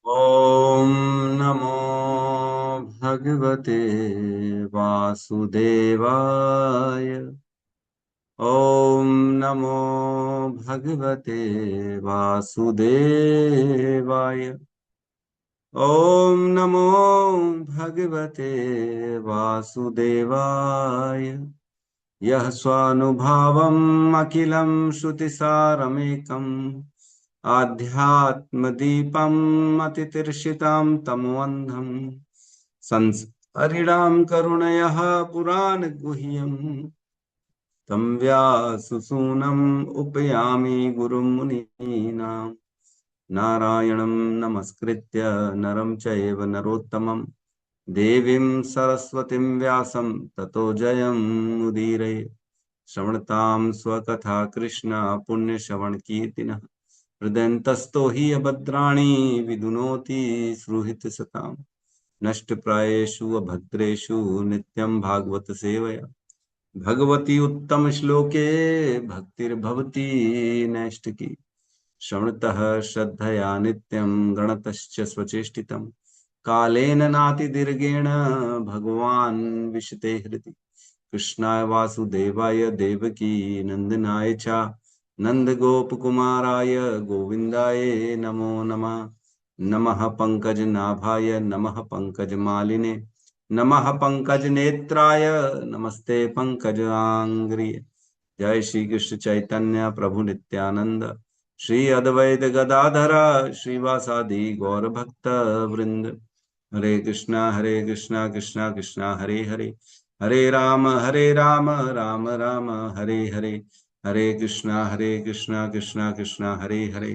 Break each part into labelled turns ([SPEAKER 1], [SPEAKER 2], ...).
[SPEAKER 1] ॐ नमो भगवते वासुदेवाय। ॐ नमो भगवते वासुदेवाय। ॐ नमो भगवते वासुदेवाय। यः स्वानुभावम् अखिलं श्रुतिसारमेकम् आध्यात्मदीपम् अतितीर्षितां तमोऽन्धम् संस्मरिणां करुणयः पुराणगुह्यम् तं व्याससूनम् उपयामि गुरुं मुनीनां। नारायणं नमस्कृत्य नरं चैव नरोत्तमं देवीं सरस्वतीं व्यासं ततो जयमुदीरये। श्रवणतां स्वकथा कृष्ण पुण्यश्रवणकीर्तिनः हृदयन्तस्थो हि अभद्राणि विदुनोति सुहृत्सताम्। नष्टप्रायेषु अभद्रेषु नित्यं भागवत सेवया भगवती उत्तम श्लोके भक्तिर्भवती नैष्टिकी। श्रवणतः श्रद्धया नित्यं गणतश्च स्वचेष्टितं कालेन नातिदीर्घेण भगवान् विशते हृदि। कृष्णाय वासुदेवाय देवकी नंदनाय च नंदगोपकुमाराय गोविन्दाय नमो नमः। नमः पंकजनाभाय नमः पंकजमालिने नमः पंकजनेत्राय नमस्ते पंकजांग्रिये। जय श्री कृष्ण चैतन्य प्रभु नित्यानंद श्री अद्वैत गदाधर श्रीवासादि गौर भक्त वृंद। हरे कृष्णा कृष्णा कृष्णा हरे हरे हरे राम राम राम हरे हरे। हरे कृष्णा कृष्णा कृष्णा हरे हरे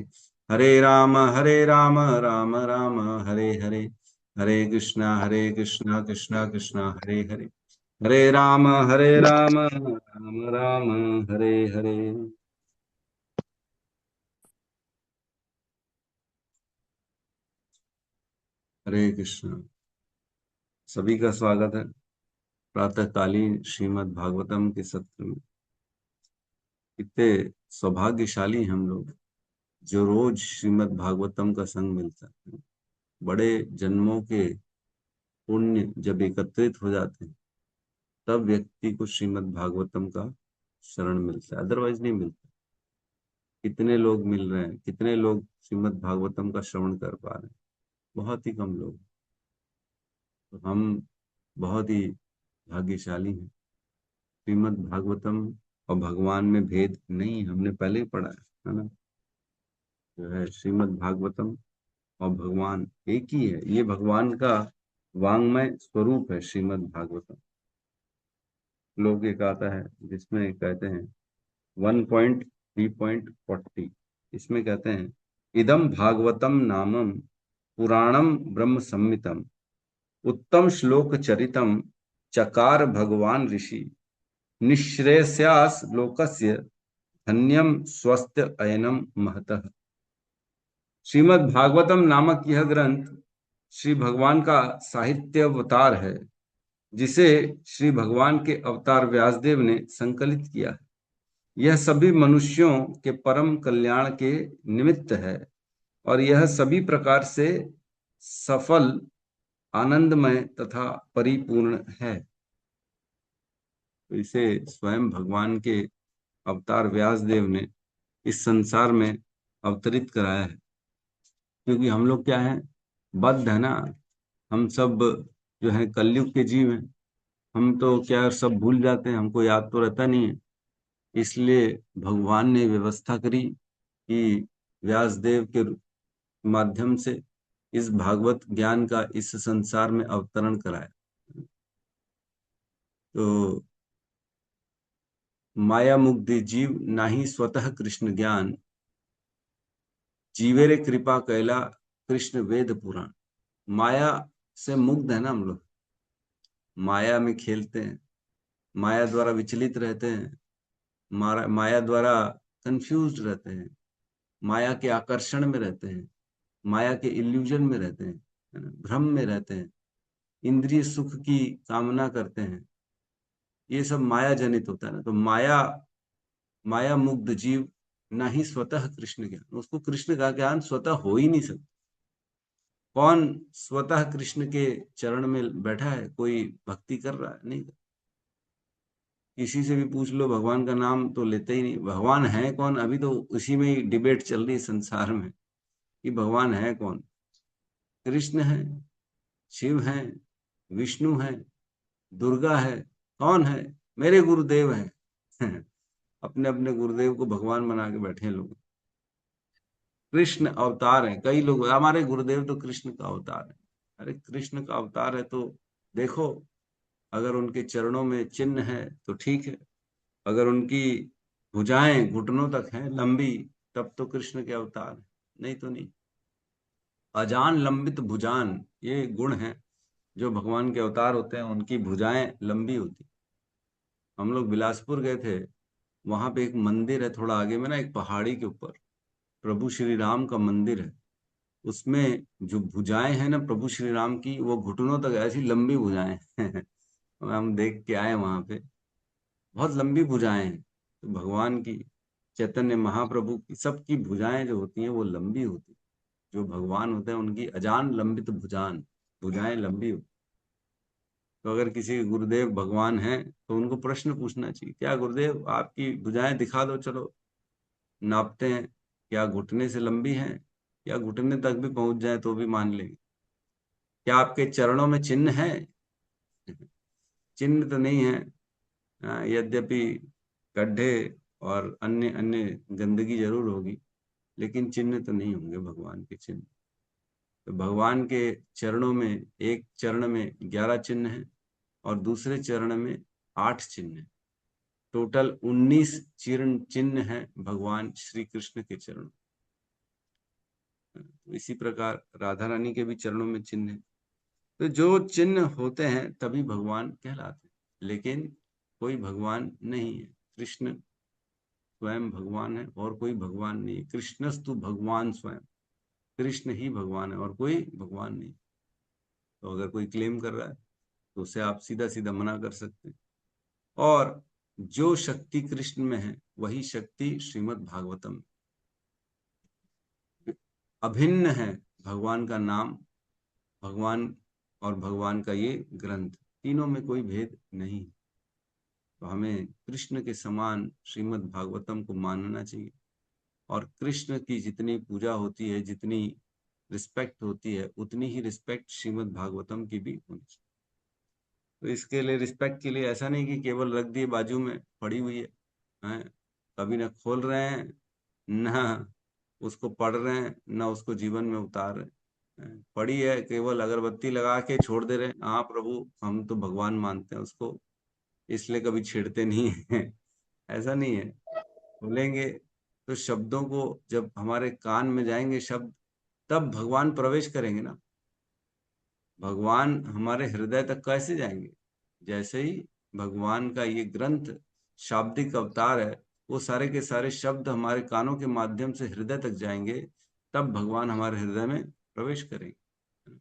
[SPEAKER 1] हरे राम राम राम हरे हरे। हरे कृष्णा कृष्णा कृष्णा हरे हरे हरे राम राम राम हरे हरे। हरे कृष्ण। सभी का स्वागत है प्रातःकालीन श्रीमद् भागवतम के सत्र में। कितने सौभाग्यशाली हम लोग जो रोज श्रीमद् भागवतम का संग मिलता है। बड़े जन्मों के पुण्य जब एकत्रित हो जाते हैं तब व्यक्ति को श्रीमद् भागवतम का शरण मिलता है, अदरवाइज नहीं मिलता। कितने लोग मिल रहे हैं, कितने लोग श्रीमद् भागवतम का श्रवण कर पा रहे हैं? बहुत ही कम लोग। तो हम बहुत ही भाग्यशाली हैं। श्रीमद् भागवतम और भगवान में भेद नहीं, हमने पहले ही पढ़ा है ना। जो है श्रीमद् भागवतम और भगवान एक ही है। ये भगवान का वांग्मय स्वरूप है श्रीमद् भागवतम। लोग एक आता है जिसमें कहते हैं 1.3.40, इसमें कहते हैं इदम भागवतम नामम पुराणम ब्रह्म संहितम उत्तम श्लोक चरितम चकार भगवान ऋषि निःश्रेयस्यास लोकस्य धन्यम स्वस्ति अयनम महतः। श्रीमद् भागवतम नामक यह ग्रंथ श्री भगवान का साहित्य अवतार है जिसे श्री भगवान के अवतार व्यासदेव ने संकलित किया है। यह सभी मनुष्यों के परम कल्याण के निमित्त है और यह सभी प्रकार से सफल, आनंदमय तथा परिपूर्ण है। तो इसे स्वयं भगवान के अवतार व्यासदेव ने इस संसार में अवतरित कराया है। क्योंकि हम लोग क्या है, बद्ध है ना। हम सब जो है कलयुग के जीव हैं। हम तो क्या सब भूल जाते हैं, हमको याद तो रहता नहीं है। इसलिए भगवान ने व्यवस्था करी कि व्यासदेव के माध्यम से इस भागवत ज्ञान का इस संसार में अवतरण कराया। तो माया मुग्ध जीव नाही स्वतः कृष्ण ज्ञान जीवेरे कृपा कैला कृष्ण वेद पुराण। माया से मुग्ध है ना हम लोग, माया में खेलते हैं, माया द्वारा विचलित रहते हैं, माया द्वारा कंफ्यूज रहते हैं, माया के आकर्षण में रहते हैं, माया के इल्यूजन में रहते हैं, है ना, भ्रम में रहते हैं, इंद्रिय सुख की कामना करते हैं। ये सब माया जनित होता है ना। तो माया माया मुग्ध जीव ना ही स्वतः कृष्ण ज्ञान, उसको कृष्ण का ज्ञान स्वतः हो ही नहीं सकता। कौन स्वतः कृष्ण के चरण में बैठा है, कोई भक्ति कर रहा है? नहीं। किसी से भी पूछ लो, भगवान का नाम तो लेते ही नहीं। भगवान है कौन, अभी तो उसी में ही डिबेट चल रही है संसार में कि भगवान है कौन। कृष्ण है, शिव है, विष्णु है, दुर्गा है, कौन है? मेरे गुरुदेव हैं। अपने अपने गुरुदेव को भगवान बना के बैठे हैं लोग। कृष्ण अवतार है, कई लोग हमारे गुरुदेव तो कृष्ण का अवतार है। अरे कृष्ण का अवतार है तो देखो, अगर उनके चरणों में चिन्ह है तो ठीक है। अगर उनकी भुजाएं घुटनों तक हैं लंबी, तब तो कृष्ण के अवतार है, नहीं तो नहीं। अजान लंबित भुजान, ये गुण है जो भगवान के अवतार होते हैं, उनकी भुजाएं लंबी होती। हम लोग बिलासपुर गए थे, वहां पे एक मंदिर है थोड़ा आगे में ना, एक पहाड़ी के ऊपर प्रभु श्री राम का मंदिर है। उसमें जो भुजाएं हैं ना प्रभु श्री राम की, वो घुटनों तक ऐसी लंबी भुजाएं हैं। हम देख के आए वहां पे, बहुत लंबी भुजाएं हैं। तो भगवान की, चैतन्य महाप्रभु की, सबकी भुजाएं जो होती हैं वो लंबी होती हैं। जो भगवान होते हैं उनकी अजान लंबित भुजान, भुजाएं लंबी होती। तो अगर किसी गुरुदेव भगवान हैं तो उनको प्रश्न पूछना चाहिए, क्या गुरुदेव आपकी भुजाएं दिखा दो, चलो नापते हैं, क्या घुटने से लंबी हैं, या घुटने तक भी पहुंच जाए तो भी मान लेंगे। क्या आपके चरणों में चिन्ह है? चिन्ह तो नहीं है। यद्यपि गड्ढे और अन्य अन्य गंदगी जरूर होगी, लेकिन चिन्ह तो नहीं होंगे भगवान के चिन्ह। तो भगवान के चरणों में, एक चरण में 11 चिन्ह हैं और दूसरे चरण में 8 चिन्ह हैं। टोटल 19 चिन्ह चिन्ह हैं भगवान श्री कृष्ण के चरणों। तो इसी प्रकार राधा रानी के भी चरणों में चिन्ह है। तो जो चिन्ह होते हैं तभी भगवान कहलाते हैं, लेकिन कोई भगवान नहीं है। कृष्ण स्वयं भगवान है और कोई भगवान नहीं है। कृष्णस्तु भगवान स्वयं, कृष्ण ही भगवान है और कोई भगवान नहीं। तो अगर कोई क्लेम कर रहा है तो उसे आप सीधा सीधा मना कर सकते हैं। और जो शक्ति कृष्ण में है वही शक्ति श्रीमद् भागवतम, अभिन्न है। भगवान का नाम, भगवान और भगवान का ये ग्रंथ, तीनों में कोई भेद नहीं। तो हमें कृष्ण के समान श्रीमद् भागवतम को मानना चाहिए। और कृष्ण की जितनी पूजा होती है, जितनी रिस्पेक्ट होती है, उतनी ही रिस्पेक्ट श्रीमद् भागवतम की भी होनी चाहिए। तो इसके लिए, रिस्पेक्ट के लिए, ऐसा नहीं कि केवल रख दिए बाजू में पड़ी हुई है, हैं? कभी ना खोल रहे हैं, ना उसको पढ़ रहे हैं, ना उसको जीवन में उतार रहे हैं। पड़ी है, केवल अगरबत्ती लगा के छोड़ दे रहे हैं। हाँ प्रभु, हम तो भगवान मानते हैं उसको, इसलिए कभी छेड़ते नहीं है। ऐसा नहीं है। बोलेंगे तो शब्दों को, जब हमारे कान में जाएंगे शब्द, तब भगवान प्रवेश करेंगे ना। भगवान हमारे हृदय तक कैसे जाएंगे? जैसे ही भगवान का ये ग्रंथ शाब्दिक अवतार है, वो सारे के सारे शब्द हमारे कानों के माध्यम से हृदय तक जाएंगे, तब भगवान हमारे हृदय में प्रवेश करेंगे।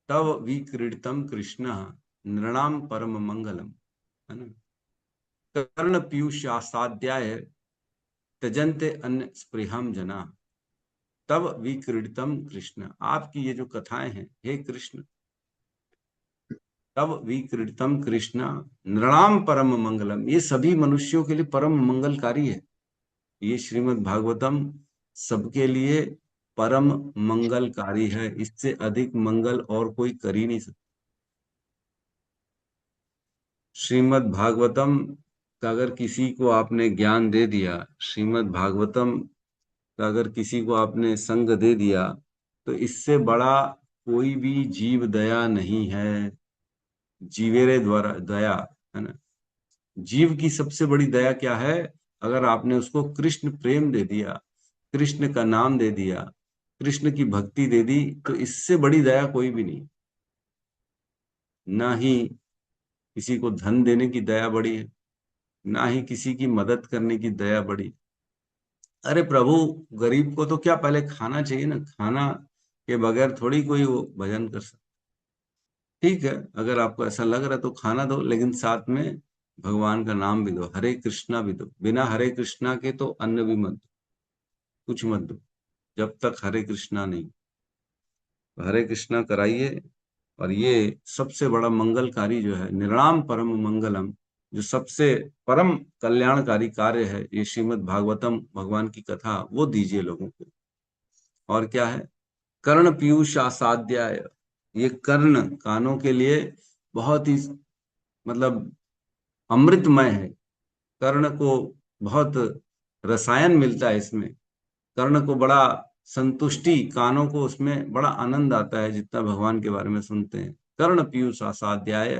[SPEAKER 1] तब विक्रीडितम कृष्ण नृणाम परम मंगलम, है ना। कर्ण पीयूषासाध्याय त्यजन्ते अन्य स्पृहम जना। तब विक्रीडितम कृष्ण, आपकी ये जो कथाएं हैं हे कृष्ण, तब विक्रीडितम कृष्ण नृणाम परम मंगलम, ये सभी मनुष्यों के लिए परम मंगलकारी है। ये श्रीमद् भागवतम सबके लिए परम मंगलकारी है। इससे अधिक मंगल और कोई कर ही नहीं सकता। श्रीमद् भागवतम का अगर किसी को आपने ज्ञान दे दिया, श्रीमद् भागवतम का अगर किसी को आपने संग दे दिया, तो इससे बड़ा कोई भी जीव दया नहीं है। जीवेरे द्वारा दया, है ना। जीव की सबसे बड़ी दया क्या है? अगर आपने उसको कृष्ण प्रेम दे दिया, कृष्ण का नाम दे दिया, कृष्ण की भक्ति दे दी, तो इससे बड़ी दया कोई भी नहीं। ना ही किसी को धन देने की दया बड़ी है, ना ही किसी की मदद करने की दया बड़ी। अरे प्रभु, गरीब को तो क्या पहले खाना चाहिए ना, खाना के बगैर थोड़ी कोई वो भजन कर सकता। ठीक है, अगर आपको ऐसा लग रहा है तो खाना दो, लेकिन साथ में भगवान का नाम भी दो, हरे कृष्णा भी दो। बिना हरे कृष्णा के तो अन्न भी मत दो, कुछ मत दो, जब तक हरे कृष्णा नहीं। हरे कृष्णा कराइए। और ये सबसे बड़ा मंगलकारी जो है, निर्णाम परम मंगलम, जो सबसे परम कल्याणकारी कार्य है, ये श्रीमद् भागवतम, भगवान की कथा, वो दीजिए लोगों को। और क्या है? कर्ण पीयूष आसाध्याय, ये कर्ण, कानों के लिए बहुत ही मतलब अमृतमय है। कर्ण को बहुत रसायन मिलता है इसमें। कर्ण को बड़ा संतुष्टि, कानों को उसमें बड़ा आनंद आता है जितना भगवान के बारे में सुनते हैं। कर्ण पीयूष आसाध्याय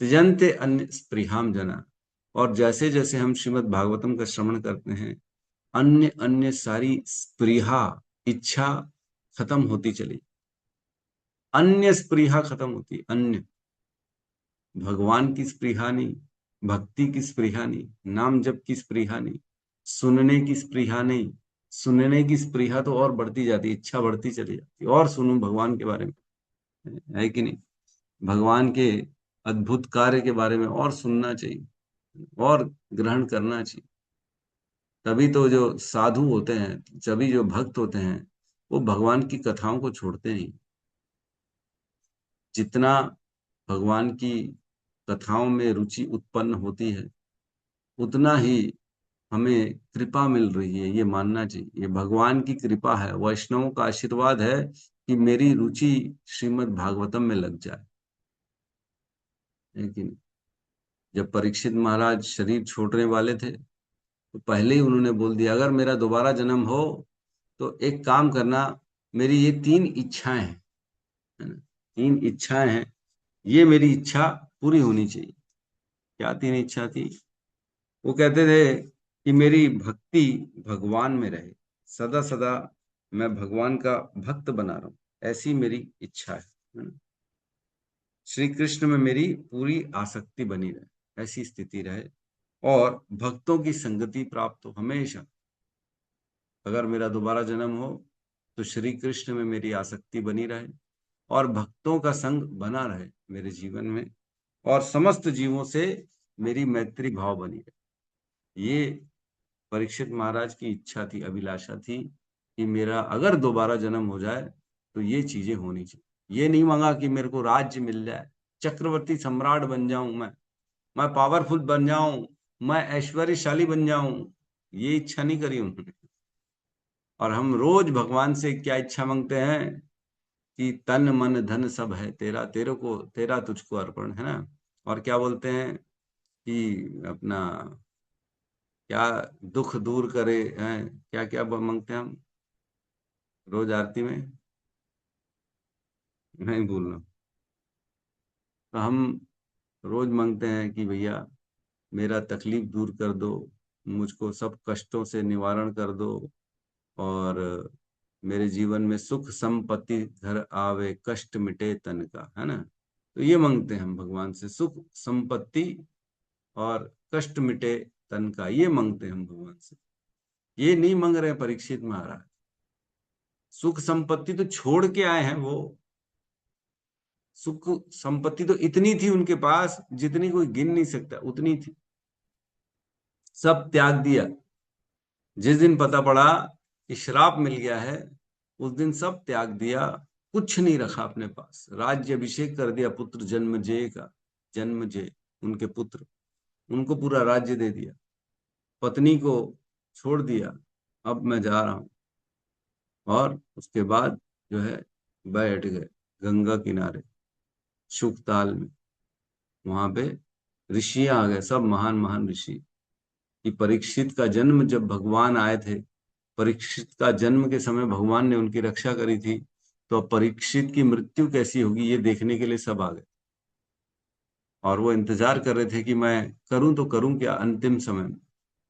[SPEAKER 1] त्यजन्ते अन्य स्पृहाम जना। और जैसे जैसे हम श्रीमद् भागवतम का श्रवण करते हैं, अन्य अन्य सारी स्पृहा, इच्छा खत्म होती चली। अन्य स्पृहा खत्म होती, अन्य, भगवान की स्पृहा नहीं, भक्ति की स्पृहा नहीं, नाम जप की स्पृहा नहीं, सुनने की स्पृहा नहीं। सुनने की स्पृहा तो और बढ़ती जाती, इच्छा बढ़ती चली जाती, और सुनूं भगवान के बारे में, है कि नहीं? भगवान के अद्भुत कार्य के बारे में और सुनना चाहिए, और ग्रहण करना चाहिए। तभी तो जो साधु होते हैं, सभी जो भक्त होते हैं, वो भगवान की कथाओं को छोड़ते नहीं। जितना भगवान की कथाओं में रुचि उत्पन्न होती है, उतना ही हमें कृपा मिल रही है, ये मानना चाहिए। ये भगवान की कृपा है, वैष्णवों का आशीर्वाद है कि मेरी रुचि श्रीमद् भागवतम में लग जाए। लेकिन जब परीक्षित महाराज शरीर छोड़ने वाले थे, तो पहले ही उन्होंने बोल दिया, अगर मेरा दोबारा जन्म हो तो एक काम करना, मेरी ये 3 इच्छाएं हैं, है ना, 3 इच्छाएं हैं, ये मेरी इच्छा पूरी होनी चाहिए। क्या 3 इच्छा थी? वो कहते थे कि मेरी भक्ति भगवान में रहे, सदा सदा मैं भगवान का भक्त बना रहा हूं, ऐसी मेरी इच्छा है ना। श्री कृष्ण में मेरी पूरी आसक्ति बनी रहे, ऐसी स्थिति रहे, और भक्तों की संगति प्राप्त हो हमेशा। अगर मेरा दोबारा जन्म हो तो श्री कृष्ण में मेरी आसक्ति बनी रहे, और भक्तों का संग बना रहे मेरे जीवन में, और समस्त जीवों से मेरी मैत्री भाव बनी रहे। ये परीक्षित महाराज की इच्छा थी, अभिलाषा थी कि मेरा अगर दोबारा जन्म हो जाए तो ये चीजें होनी चाहिए। ये नहीं मांगा कि मेरे को राज्य मिल जाए, चक्रवर्ती सम्राट बन जाऊं, मैं पावरफुल बन जाऊं, मैं ऐश्वर्यशाली बन जाऊं, ये इच्छा नहीं करी उन्होंने। और हम रोज भगवान से क्या इच्छा मांगते हैं कि तन मन धन सब है तेरा, तेरे को, तेरा तुझको अर्पण, है ना। और क्या बोलते हैं कि अपना क्या दुख दूर करे, हैं क्या क्या मांगते हैं हम रोज आरती में, नहीं भूल रहा हूं। तो हम रोज मांगते हैं कि भैया मेरा तकलीफ दूर कर दो, मुझको सब कष्टों से निवारण कर दो, और मेरे जीवन में सुख संपत्ति घर आवे, कष्ट मिटे तन का, है ना। तो ये मांगते हैं हम भगवान से, सुख संपत्ति और कष्ट मिटे तन का, ये मांगते हैं हम भगवान से। ये नहीं मांग रहे हैं परीक्षित महाराज। सुख संपत्ति तो छोड़ के आए हैं वो। सुख संपत्ति तो इतनी थी उनके पास जितनी कोई गिन नहीं सकता, उतनी थी। सब त्याग दिया। जिस दिन पता पड़ा कि श्राप मिल गया है, उस दिन सब त्याग दिया, कुछ नहीं रखा अपने पास। राज्य अभिषेक कर दिया पुत्र जन्मजय का, जन्मजय उनके पुत्र, उनको पूरा राज्य दे दिया। पत्नी को छोड़ दिया, अब मैं जा रहा हूं। और उसके बाद जो है बैठ गए गंगा किनारे, शुकताल में। वहां पे ऋषियां आ गए, सब महान महान ऋषि। कि परीक्षित का जन्म जब भगवान आए थे, परीक्षित का जन्म के समय भगवान ने उनकी रक्षा करी थी, तो अब परीक्षित की मृत्यु कैसी होगी ये देखने के लिए सब आ गए। और वो इंतजार कर रहे थे कि मैं करूं तो करूं क्या अंतिम समय में।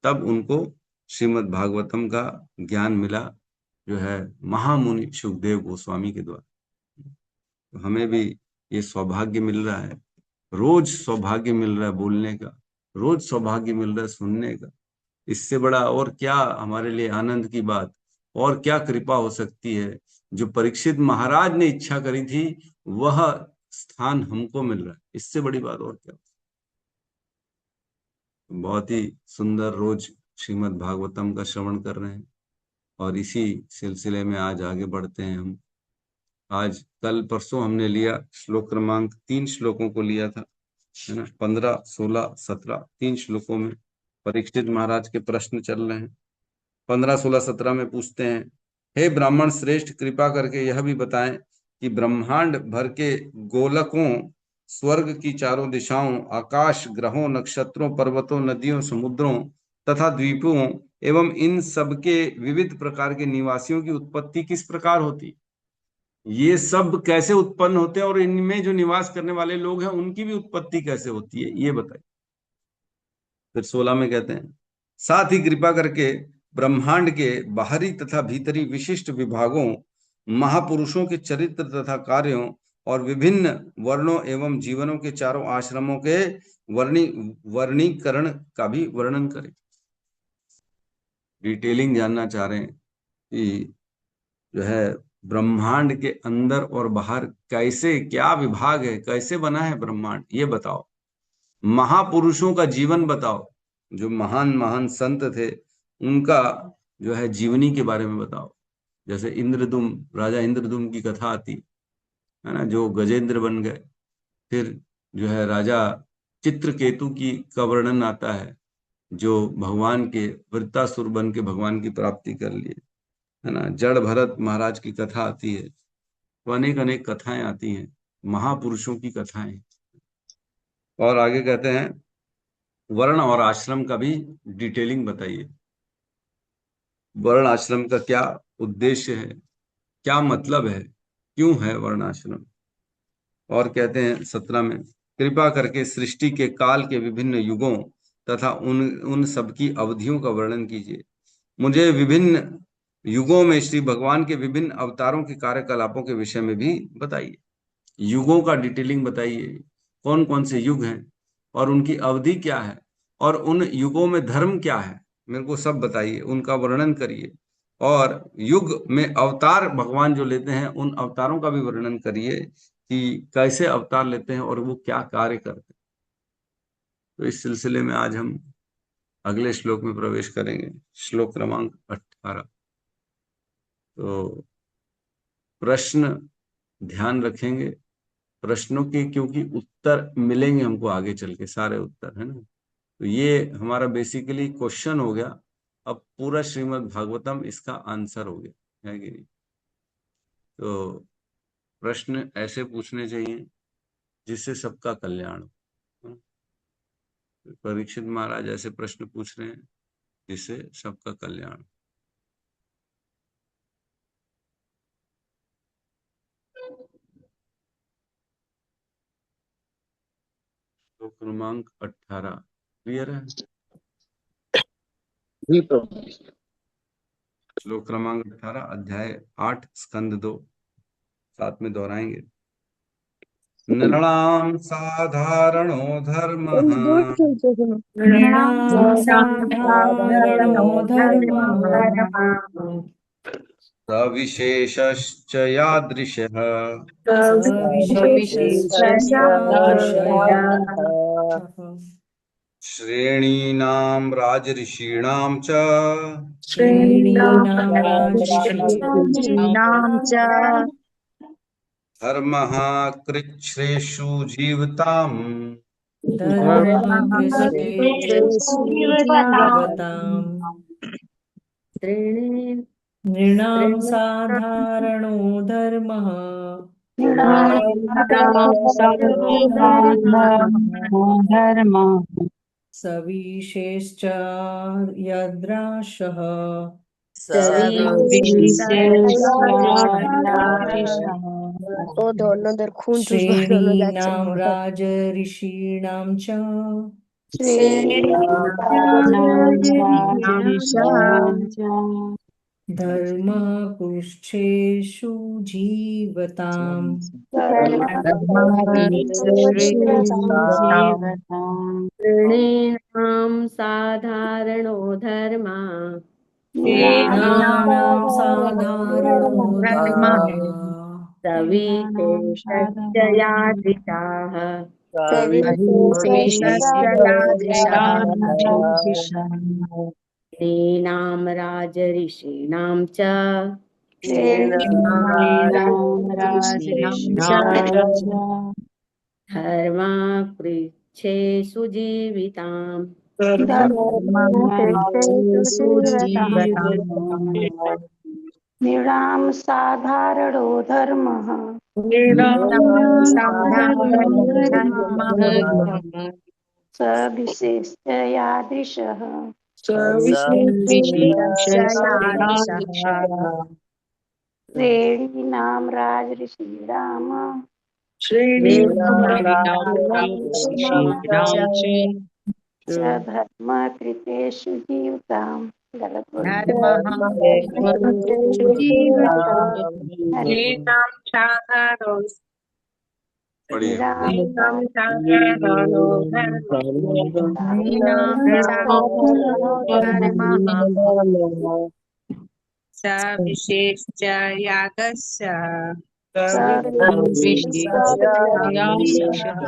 [SPEAKER 1] तब उनको श्रीमद् भागवतम का ज्ञान मिला, जो है महामुनि सुखदेव गोस्वामी के द्वारा। तो हमें भी ये सौभाग्य मिल रहा है, रोज सौभाग्य मिल रहा है बोलने का, रोज सौभाग्य मिल रहा है सुनने का। इससे बड़ा और क्या हमारे लिए आनंद की बात, और क्या कृपा हो सकती है? जो परीक्षित महाराज ने इच्छा करी थी, वह स्थान हमको मिल रहा है, इससे बड़ी बात और क्या? बहुत ही सुंदर रोज श्रीमद् भागवतम का श्रवण कर रहे हैं, और इसी सिलसिले में आज आगे बढ़ते हैं हम। आज कल परसों हमने लिया श्लोक क्रमांक 3 श्लोकों को लिया था, है ना। 15, 16, 17 3 श्लोकों में परीक्षित महाराज के प्रश्न चल रहे हैं। 15, 16, 17 में पूछते हैं, हे ब्राह्मण श्रेष्ठ, कृपा करके यह भी बताएं कि ब्रह्मांड भर के गोलकों, स्वर्ग की चारों दिशाओं, आकाश, ग्रहों, नक्षत्रों, पर्वतों, नदियों, समुद्रों तथा द्वीपों एवं इन सबके विविध प्रकार के निवासियों की उत्पत्ति किस प्रकार होती, ये सब कैसे उत्पन्न होते हैं और इनमें जो निवास करने वाले लोग हैं उनकी भी उत्पत्ति कैसे होती है, ये बताइए। फिर 16 में कहते हैं, साथ ही कृपा करके ब्रह्मांड के बाहरी तथा भीतरी विशिष्ट विभागों, महापुरुषों के चरित्र तथा कार्यों और विभिन्न वर्णों एवं जीवनों के चारों आश्रमों के वर्णीकरण का भी वर्णन करें। डिटेलिंग जानना चाह रहे हैं कि जो है ब्रह्मांड के अंदर और बाहर कैसे, क्या विभाग है, कैसे बना है ब्रह्मांड, ये बताओ। महापुरुषों का जीवन बताओ, जो महान महान संत थे उनका जो है जीवनी के बारे में बताओ। जैसे इंद्रदुम, राजा इंद्रदुम की कथा आती है ना, जो गजेंद्र बन गए। फिर जो है राजा चित्रकेतु की का वर्णन आता है, जो भगवान के वृत्तासुर बन के भगवान की प्राप्ति कर लिए, है ना। जड़ भरत महाराज की कथा आती है। तो अनेक अनेक कथाएं आती हैं, महापुरुषों की कथाएं। और आगे कहते हैं, वर्ण और आश्रम का भी डिटेलिंग बताइए। वर्ण आश्रम का क्या उद्देश्य है, क्या मतलब है, क्यों है वर्ण आश्रम। और कहते हैं 17 में, कृपा करके सृष्टि के काल के विभिन्न युगों तथा उन उन सबकी अवधियों का वर्णन कीजिए। मुझे विभिन्न युगों में श्री भगवान के विभिन्न अवतारों के कार्यकलापों के विषय में भी बताइए। युगों का डिटेलिंग बताइए, कौन कौन से युग हैं और उनकी अवधि क्या है, और उन युगों में धर्म क्या है, मेरे को सब बताइए, उनका वर्णन करिए। और युग में अवतार भगवान जो लेते हैं उन अवतारों का भी वर्णन करिए कि कैसे अवतार लेते हैं और वो क्या कार्य करते हैं। तो इस सिलसिले में आज हम अगले श्लोक में प्रवेश करेंगे, श्लोक क्रमांक 18। तो प्रश्न ध्यान रखेंगे, प्रश्नों के, क्योंकि उत्तर मिलेंगे हमको आगे चल के, सारे उत्तर, है ना। तो ये हमारा बेसिकली क्वेश्चन हो गया, अब पूरा श्रीमद् भागवतम इसका आंसर हो गया है कि नहीं। तो प्रश्न ऐसे पूछने चाहिए जिससे सबका कल्याण हो। परीक्षित महाराज ऐसे प्रश्न पूछ रहे हैं जिससे सबका कल्याण। तो क्रमांक 18 क्लियर है।
[SPEAKER 2] जी प्रभु।
[SPEAKER 1] श्लोक क्रमांक 18, अध्याय 8, स्कंद 2, साथ में दोहराएंगे। नृणाम साधारणो धर्मः
[SPEAKER 3] नृणां साधारणो धर्मः
[SPEAKER 1] सविशेषश्च यादृशः
[SPEAKER 3] सविशेषस्य यादृशः
[SPEAKER 1] श्रेणीनां राजऋषीणां च
[SPEAKER 3] श्रेणीनां राजर्षीणां च
[SPEAKER 1] धर्मः कृच्छ्रेषु जीवताम्
[SPEAKER 3] धर्मः कृष्णेषु जीवताम् नृणां साधारणो धर्मः सविशेषश्च यादृशः श्रेणीनां राजर्षीणां च धर्मः कुक्षेषु जीवताम्
[SPEAKER 4] नृणां साधारणो धर्मः
[SPEAKER 3] नृणां साधारणो धर्मः
[SPEAKER 4] सविशेषश्च यादृशाः नृणां राजर्षीणां च श्रेणीनां
[SPEAKER 3] राजऋषीणां च
[SPEAKER 4] धर्माकृच्छेषु जीविताम्
[SPEAKER 3] धर्मकृतेषु जीवताम्
[SPEAKER 2] निराम साधारणो धर्मः
[SPEAKER 3] निरामं साधारणो धर्मः
[SPEAKER 2] स विशिष्ट यादृशः
[SPEAKER 3] विशिष्टयादृशः
[SPEAKER 2] श्रेणीनां राजऋषीणाम्
[SPEAKER 3] श्रेणीनां राजऋषीणां
[SPEAKER 2] च धर्मकृतेषु जीवताम् गलत बोल
[SPEAKER 3] धर्मः कृतेषु जीवताम्
[SPEAKER 2] हरे
[SPEAKER 1] पढ़िए।
[SPEAKER 2] निराम
[SPEAKER 3] नीनां साधारणो धर्मः
[SPEAKER 5] सविशेष यागस्य
[SPEAKER 2] स
[SPEAKER 3] विशिष्टयादृशः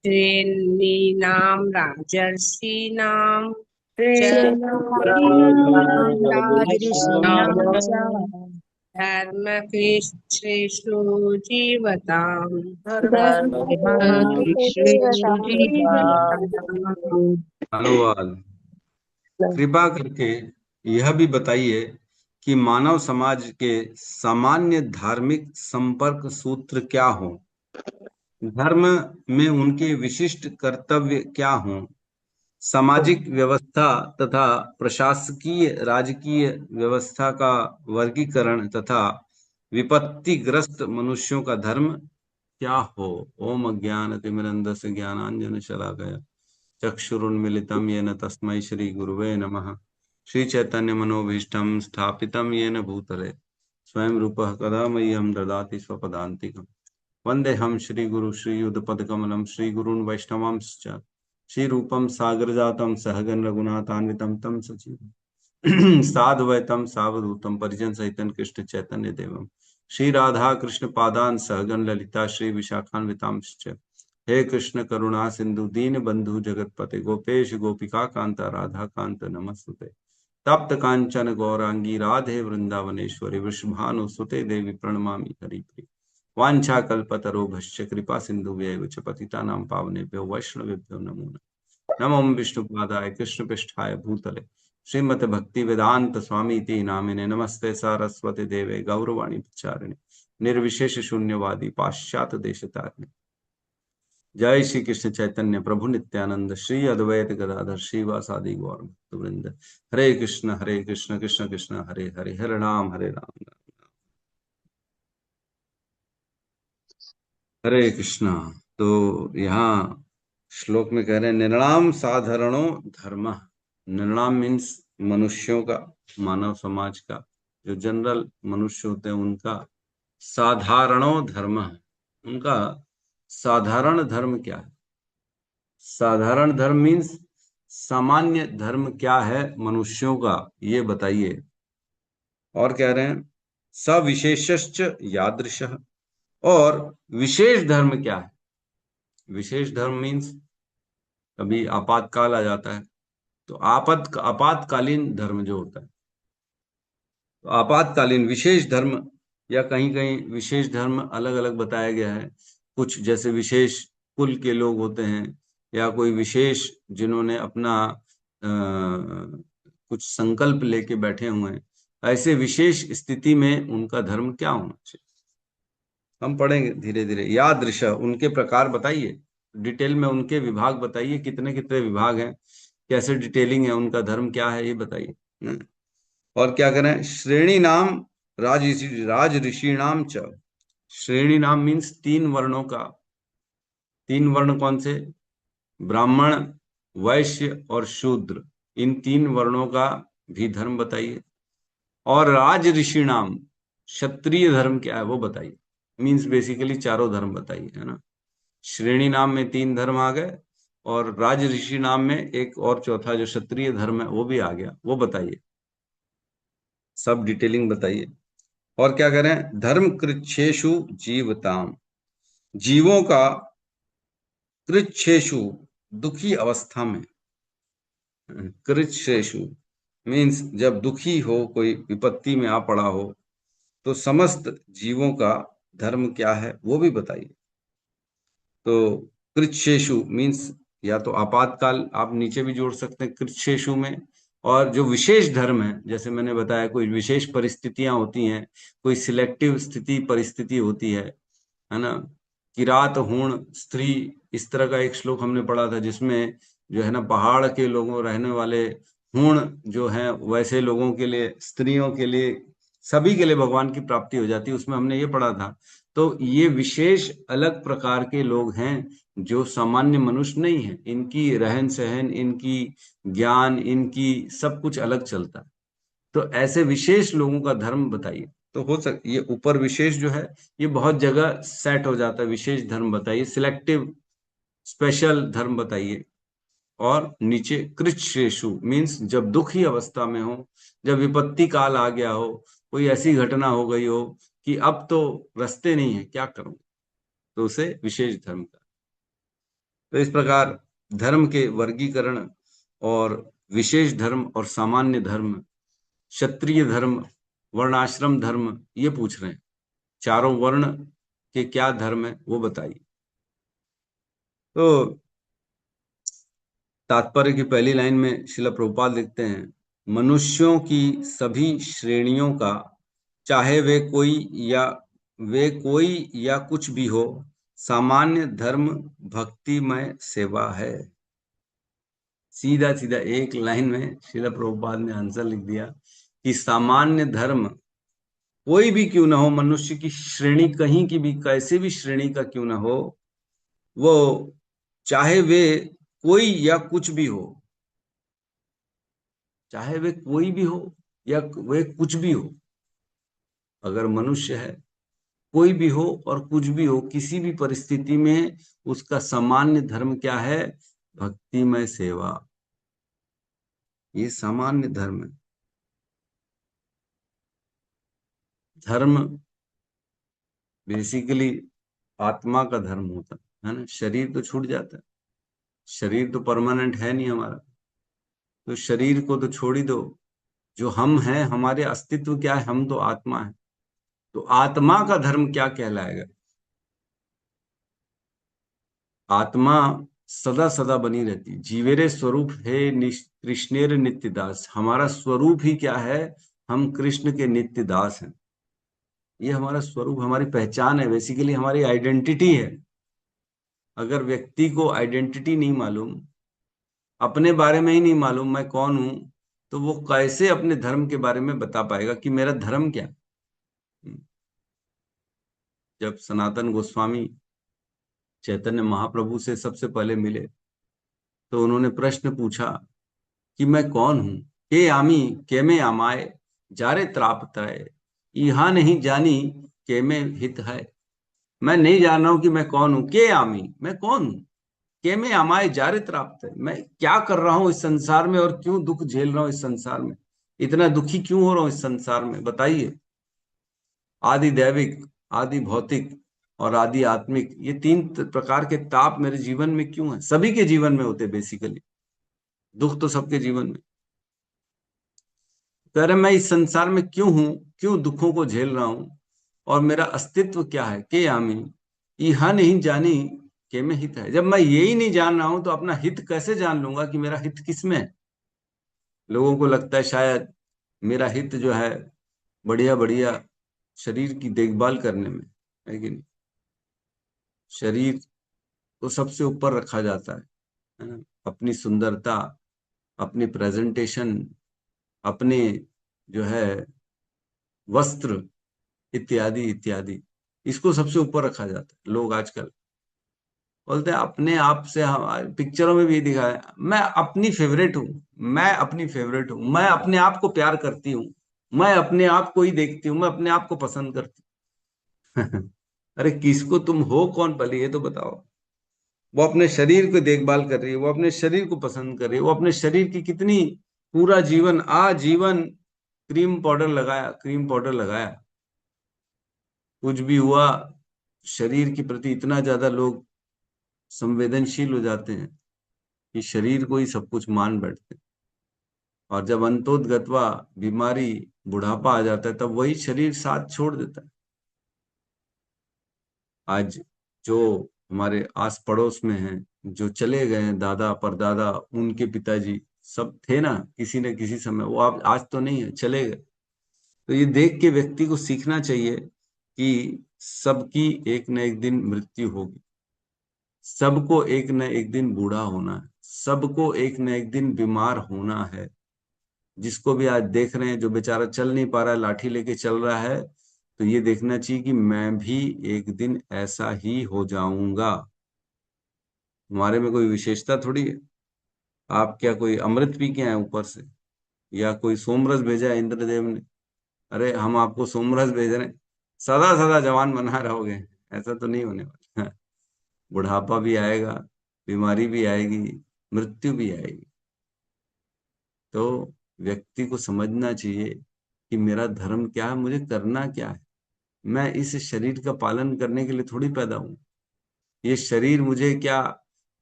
[SPEAKER 5] श्रेणीनां राजर्षीणां च
[SPEAKER 3] श्रेणीनां राजऋषीणां च
[SPEAKER 5] धर्मकृच्छ्रेषु जीवताम्
[SPEAKER 3] धर्मकृतेषु जीवताम्
[SPEAKER 1] धन्यवाद। कृपा करके यह भी बताइए कि मानव समाज के सामान्य धार्मिक संपर्क सूत्र क्या हों, धर्म में उनके विशिष्ट कर्तव्य क्या हों, सामाजिक व्यवस्था तथा प्रशासकीय राजकीय व्यवस्था का वर्गीकरण तथा विपत्तिग्रस्त मनुष्यों का धर्म क्या हो। ओम अज्ञानतिमिरन्धस्य ज्ञानांजन शलाकया चक्षुरुन्मीलितं येन तस्मै श्री गुरुवे नमः। श्री चैतन्य मनोभीष्टं स्थापितं येन भूतले स्वयं रूपः कदा मह्यं ददाति स्वपदान्तिकम्। वन्देऽहं श्रीगुरु श्रीयुतपदकमलं श्रीगुरून् वैष्णवांश्च श्रीरूपं सागरजातं सहगण रघुनाथान्वितं तं सजीवम् साद्वैतं सावधूतं परिजन सहितं कृष्ण चैतन्य देवम् श्री राधा कृष्ण पादान् सहगण ललिता श्री विशाखान्वितांश्च हे कृष्ण करुणा सिंधु दीन बंधु जगतपते गोपेश गोपिका कांता राधा कांत नमस्तुते तप्त कांचन गौरांगी राधे वृंदावनेश्वरी वृषभानुसुते देवी प्रणमामि हरिप्रिय वांछा कल्पतरोभश्च कृपा सिंधुभ्यैव च पतितानां पावनेभ्यो वैष्णवेभ्यो नमो नमः। नमो विष्णुपादाय कृष्णपृष्ठाय भूतले श्रीमते भक्ति वेदांत स्वामीति नामिने नमस्ते सारस्वती देवे गौरवाणी प्रचारिणे निर्विशेष शून्यवादी पाश्चात्य देशतारिणे। जय श्री कृष्ण चैतन्य प्रभु नित्यानंद श्री अद्वैत गदाधर श्रीवासादि गौर भक्तवृंद। हरे कृष्ण कृष्ण कृष्ण हरे हरे हरे राम राम हरे कृष्ण। तो यहाँ श्लोक में कह रहे हैं निर्णाम साधारणो धर्म। निर्णाम मीन्स मनुष्यों का, मानव समाज का, जो जनरल मनुष्य होते हैं उनका साधारणो धर्म, उनका साधारण धर्म क्या है। साधारण धर्म मीन्स सामान्य धर्म क्या है मनुष्यों का, ये बताइए। और कह रहे हैं सविशेषश्च यादृशः, और विशेष धर्म क्या है। विशेष धर्म मीन्स कभी आपातकाल आ जाता है तो आपातकालीन धर्म जो होता है, तो आपातकालीन विशेष धर्म, या कहीं कहीं विशेष धर्म अलग अलग बताया गया है। कुछ जैसे विशेष कुल के लोग होते हैं, या कोई विशेष जिन्होंने अपना कुछ संकल्प लेके बैठे हुए हैं, ऐसे विशेष स्थिति में उनका धर्म क्या होना चाहिए, हम पढ़ेंगे धीरे धीरे। यादृश, उनके प्रकार बताइए, डिटेल में उनके विभाग बताइए, कितने कितने विभाग हैं, कैसे डिटेलिंग है, उनका धर्म क्या है, ये बताइए। और क्या करें, श्रेणी नाम राज ऋषि नाम च। श्रेणी नाम मीन्स तीन वर्णों का, तीन वर्ण कौन से, ब्राह्मण, वैश्य और शूद्र, इन तीन वर्णों का भी धर्म बताइए। और राज ऋषि नाम, क्षत्रिय धर्म क्या है वो बताइए। मीन्स बेसिकली चारों धर्म बताइए, है ना। श्रेणी नाम में तीन धर्म आ गए, और राज ऋषि नाम में एक और चौथा जो क्षत्रिय धर्म है वो भी आ गया, वो बताइए, सब डिटेलिंग बताइए। और क्या करें, धर्म कृच्छेषु जीवताम, जीवों का कृच्छेषु दुखी अवस्था में, कृच्छेषु मीन्स जब दुखी हो, कोई विपत्ति में आ पड़ा हो, तो समस्त जीवों का धर्म क्या है वो भी बताइए। तो कृच्छेषु मीन्स या तो आपातकाल आप नीचे भी जोड़ सकते हैं कृच्छेषु में, और जो विशेष धर्म है जैसे मैंने बताया कोई विशेष परिस्थितियां होती हैं, कोई सिलेक्टिव स्थिति परिस्थिति होती है ना। किरात हूण स्त्री, इस तरह का एक श्लोक हमने पढ़ा था जिसमें जो है ना पहाड़ के लोगों रहने वाले हूण जो हैं वैसे लोगों के लिए, स्त्रियों के लिए, सभी के लिए भगवान की प्राप्ति हो जाती है, उसमें हमने ये पढ़ा था। तो ये विशेष अलग प्रकार के लोग हैं जो सामान्य मनुष्य नहीं है, इनकी रहन सहन, इनकी ज्ञान, इनकी सब कुछ अलग चलता है। तो ऐसे विशेष लोगों का धर्म बताइए। तो हो सक ये ऊपर विशेष जो है ये बहुत जगह सेट हो जाता है, विशेष धर्म बताइए, सिलेक्टिव स्पेशल धर्म बताइए। और नीचे कृच्छ्रेषु मीन्स जब दुखी अवस्था में हो, जब विपत्ति काल आ गया हो, कोई ऐसी घटना हो गई हो कि अब तो रास्ते नहीं है, क्या करूं, तो उसे विशेष धर्म का। तो इस प्रकार धर्म के वर्गीकरण और विशेष धर्म और सामान्य धर्म, क्षत्रिय धर्म, वर्णाश्रम धर्म, ये पूछ रहे हैं। चारों वर्ण के क्या धर्म है वो बताइए। तो तात्पर्य की पहली लाइन में श्रील प्रभुपाद लिखते हैं, मनुष्यों की सभी श्रेणियों का, चाहे वे कोई या कुछ भी हो, सामान्य धर्म भक्तिमय सेवा है। सीधा सीधा एक लाइन में श्रील प्रभुपाद ने आंसर लिख दिया कि सामान्य धर्म कोई भी क्यों ना हो, मनुष्य की श्रेणी कहीं की भी, कैसे भी श्रेणी का क्यों ना हो, वो चाहे वे कोई या कुछ भी हो, चाहे वे कोई भी हो या वे कुछ भी हो, अगर मनुष्य है, कोई भी हो और कुछ भी हो, किसी भी परिस्थिति में उसका सामान्य धर्म क्या है? भक्तिमय सेवा। ये सामान्य धर्म है। धर्म बेसिकली आत्मा का धर्म होता है ना। शरीर तो छूट जाता है, शरीर तो परमानेंट है नहीं हमारा, तो शरीर को तो छोड़ ही दो। जो हम हैं, हमारे अस्तित्व क्या है? हम तो आत्मा है। तो आत्मा का धर्म क्या कहलाएगा? आत्मा सदा सदा बनी रहती, जीवेरे स्वरूप है कृष्णेर नित्य दास। हमारा स्वरूप ही क्या है? हम कृष्ण के नित्य दास हैं। ये हमारा स्वरूप, हमारी पहचान है, बेसिकली हमारी आइडेंटिटी है। अगर व्यक्ति को आइडेंटिटी नहीं मालूम, अपने बारे में ही नहीं मालूम मैं कौन हूं, तो वो कैसे अपने धर्म के बारे में बता पाएगा कि मेरा धर्म क्या? जब सनातन गोस्वामी चैतन्य महाप्रभु से सबसे पहले मिले तो उन्होंने प्रश्न पूछा कि मैं कौन हूं? के आमी के में आमाए जारे त्रापत्रय, यहाँ नहीं जानी के में हित है। मैं नहीं जान रहा हूं कि मैं कौन हूं। के आमी, मैं कौन हूं? के में आमाए जारे त्रापत्रय, मैं क्या कर रहा हूं इस संसार में और क्यों दुख झेल रहा हूं इस संसार में, इतना दुखी क्यों हो रहा हूं इस संसार में, बताइए। आदि दैविक, आदि भौतिक और आदि आत्मिक, ये तीन प्रकार के ताप मेरे जीवन में क्यों है? सभी के जीवन में होते बेसिकली, दुख तो सबके जीवन में। कह रहे मैं इस संसार में क्यों हूं, क्यों दुखों को झेल रहा हूं, और मेरा अस्तित्व क्या है? के आमी यह नहीं जानी के में हित है। जब मैं यही नहीं जान रहा हूं तो अपना हित कैसे जान लूंगा कि मेरा हित किसमें है? लोगों को लगता है शायद मेरा हित जो है बढ़िया बढ़िया शरीर की देखभाल करने में है कि नहीं। शरीर को सबसे ऊपर रखा जाता है ना। अपनी सुंदरता, अपनी प्रेजेंटेशन, अपने जो है वस्त्र इत्यादि इत्यादि, इसको सबसे ऊपर रखा जाता है। लोग आजकल बोलते हैं अपने आप से, हमारे पिक्चरों में भी दिखाया है, मैं अपनी फेवरेट हूँ, मैं अपनी फेवरेट हूँ, मैं अपने आप को प्यार करती हूँ, मैं अपने आप को ही देखती हूँ, मैं अपने आप को पसंद करती हूँ। अरे किसको तुम हो कौन, पहले ये तो बताओ। वो अपने शरीर को देखभाल कर रही है, वो अपने शरीर को पसंद कर रही है, वो अपने शरीर की कितनी पूरा जीवन आजीवन क्रीम पाउडर लगाया, क्रीम पाउडर लगाया, कुछ भी हुआ शरीर के प्रति इतना ज्यादा लोग संवेदनशील हो जाते हैं कि शरीर को ही सब कुछ मान बैठते हैं। और जब अंतोदगत्वा बीमारी, बुढ़ापा आ जाता है, तब वही शरीर साथ छोड़ देता है। आज जो हमारे आस पड़ोस में हैं, जो चले गए हैं, दादा परदादा, उनके पिताजी सब थे ना किसी न किसी समय, वो आप आज तो नहीं है, चले गए। तो ये देख के व्यक्ति को सीखना चाहिए कि सबकी एक न एक दिन मृत्यु होगी, सबको एक न एक दिन बूढ़ा होना है, सबको एक न एक दिन बीमार होना है। जिसको भी आज देख रहे हैं जो बेचारा चल नहीं पा रहा है, लाठी लेके चल रहा है, तो ये देखना चाहिए कि मैं भी एक दिन ऐसा ही हो जाऊंगा। हमारे में कोई विशेषता थोड़ी है। आप क्या कोई अमृत पी के आए ऊपर से, या कोई सोमरस भेजा है इंद्रदेव ने? अरे हम आपको सोमरस भेज रहे हैं, सदा सदा जवान बना रहोगे, ऐसा तो नहीं होने वाला। बुढ़ापा भी आएगा, बीमारी भी आएगी, मृत्यु भी आएगी। तो व्यक्ति को समझना चाहिए कि मेरा धर्म क्या है, मुझे करना क्या है। मैं इस शरीर का पालन करने के लिए थोड़ी पैदा हूं। ये शरीर मुझे क्या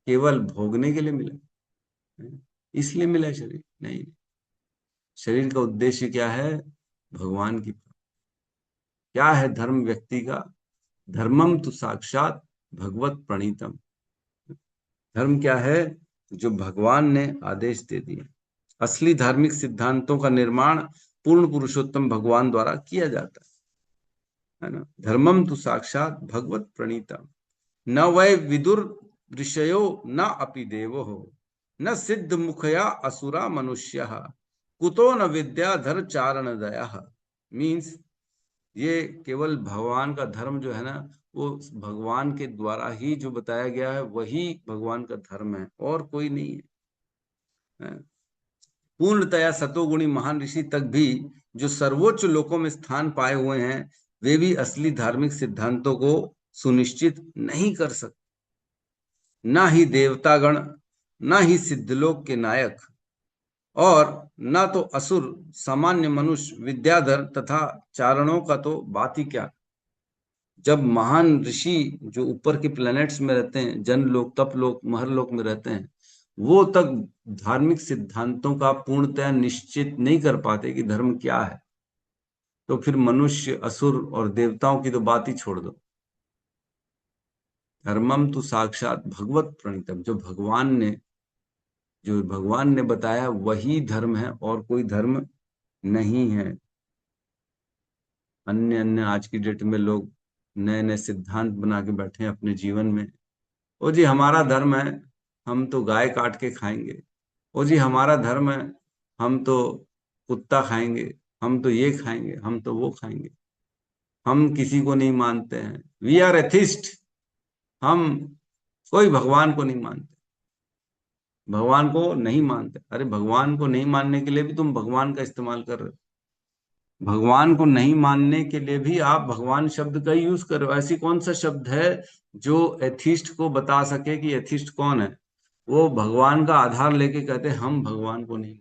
[SPEAKER 1] केवल भोगने के लिए मिला है? इसलिए मिला है शरीर? नहीं। शरीर का उद्देश्य क्या है? भगवान की। क्या है धर्म व्यक्ति का? धर्मम तो साक्षात भगवत प्रणीतम। धर्म क्या है? जो भगवान ने आदेश दे दिए। असली धार्मिक सिद्धांतों का निर्माण पूर्ण पुरुषोत्तम भगवान द्वारा किया जाता है ना। धर्मम तो साक्षात भगवत प्रणीतम, न वै विदुर ऋषयो न अपि देवो न सिद्ध मुखया असुरा मनुष्य कुतो न विद्याधर चारण दया। मीन्स ये केवल भगवान का धर्म जो है ना, वो भगवान के द्वारा ही जो बताया गया है वही भगवान का धर्म है, और कोई नहीं है। पूर्णतया सतोगुणी महान ऋषि तक भी जो सर्वोच्च लोकों में स्थान पाए हुए हैं, वे भी असली धार्मिक सिद्धांतों को सुनिश्चित नहीं कर सकते। ना ही देवतागण, ना ही सिद्धलोक के नायक, और ना तो असुर, सामान्य मनुष्य, विद्याधर तथा चारणों का तो बात ही क्या। जब महान ऋषि जो ऊपर के प्लैनेट्स में रहते हैं, जनलोक, तपलोक, महरलोक में रहते हैं, वो तक धार्मिक सिद्धांतों का पूर्णतः निश्चित नहीं कर पाते कि धर्म क्या है, तो फिर मनुष्य, असुर और देवताओं की तो बात ही छोड़ दो। धर्मम तो साक्षात भगवत प्रणीतम, जो भगवान ने बताया वही धर्म है, और कोई धर्म नहीं है। अन्य अन्य आज की डेट में लोग नए नए सिद्धांत बना के बैठे हैं अपने जीवन में। ओ जी हमारा धर्म है, हम तो गाय काट के खाएंगे। ओ जी हमारा धर्म है, हम तो कुत्ता खाएंगे, हम तो ये खाएंगे, हम तो वो खाएंगे। हम किसी को नहीं मानते हैं, वी आर एथिस्ट। हम कोई भगवान को नहीं मानते, भगवान को नहीं मानते। अरे भगवान को नहीं मानने के लिए भी तुम भगवान का इस्तेमाल कर रहे हो। भगवान को नहीं मानने के लिए भी आप भगवान शब्द का यूज कर रहे हो। ऐसी कौन सा शब्द है जो एथिस्ट को बता सके कि एथिस्ट कौन है? वो भगवान का आधार लेके कहते हैं हम भगवान को नहीं।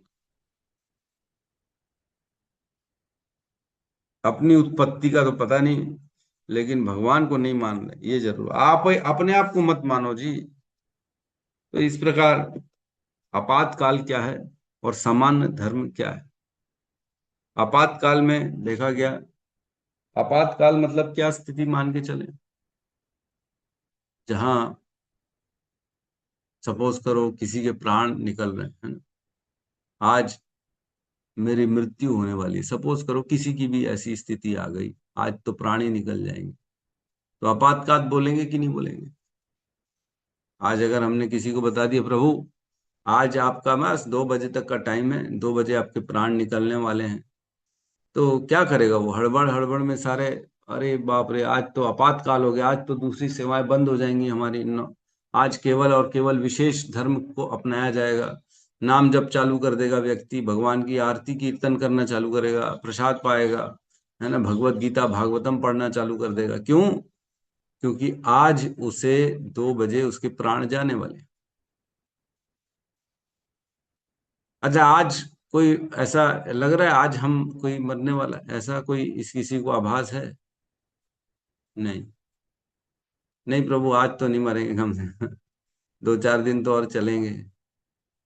[SPEAKER 1] अपनी उत्पत्ति का तो पता नहीं, लेकिन भगवान को नहीं मान रहे, ये जरूर। आप अपने आप को मत मानो जी। तो इस प्रकार आपातकाल क्या है और सामान्य धर्म क्या है? आपातकाल में देखा गया, आपातकाल मतलब क्या स्थिति मान के चले, जहां सपोज करो किसी के प्राण निकल रहे हैं ना, आज मेरी मृत्यु होने वाली है, सपोज करो किसी की भी ऐसी स्थिति आ गई, आज तो प्राण ही निकल जाएंगे, तो आपातकाल बोलेंगे कि नहीं बोलेंगे? आज अगर हमने किसी को बता दिया प्रभु आज आपका बस 2 बजे तक का टाइम है, 2 बजे आपके प्राण निकलने वाले हैं, तो क्या करेगा वो? हड़बड़ हड़बड़ में सारे, अरे बाप रे आज तो आपातकाल हो गया, आज तो दूसरी सेवाएं बंद हो जाएंगी हमारी, आज केवल और केवल विशेष धर्म को अपनाया जाएगा। नाम जप चालू कर देगा व्यक्ति, भगवान की आरती कीर्तन करना चालू करेगा, प्रसाद पाएगा, है ना, भगवत गीता भागवतम पढ़ना चालू कर देगा। क्यों? क्योंकि आज उसे 2 बजे उसके प्राण जाने वाले। अच्छा आज कोई ऐसा लग रहा है आज हम कोई मरने वाला है? ऐसा कोई इस किसी को आभास है? नहीं। नहीं प्रभु आज तो नहीं मरेंगे हम। 2-4 दिन तो और चलेंगे,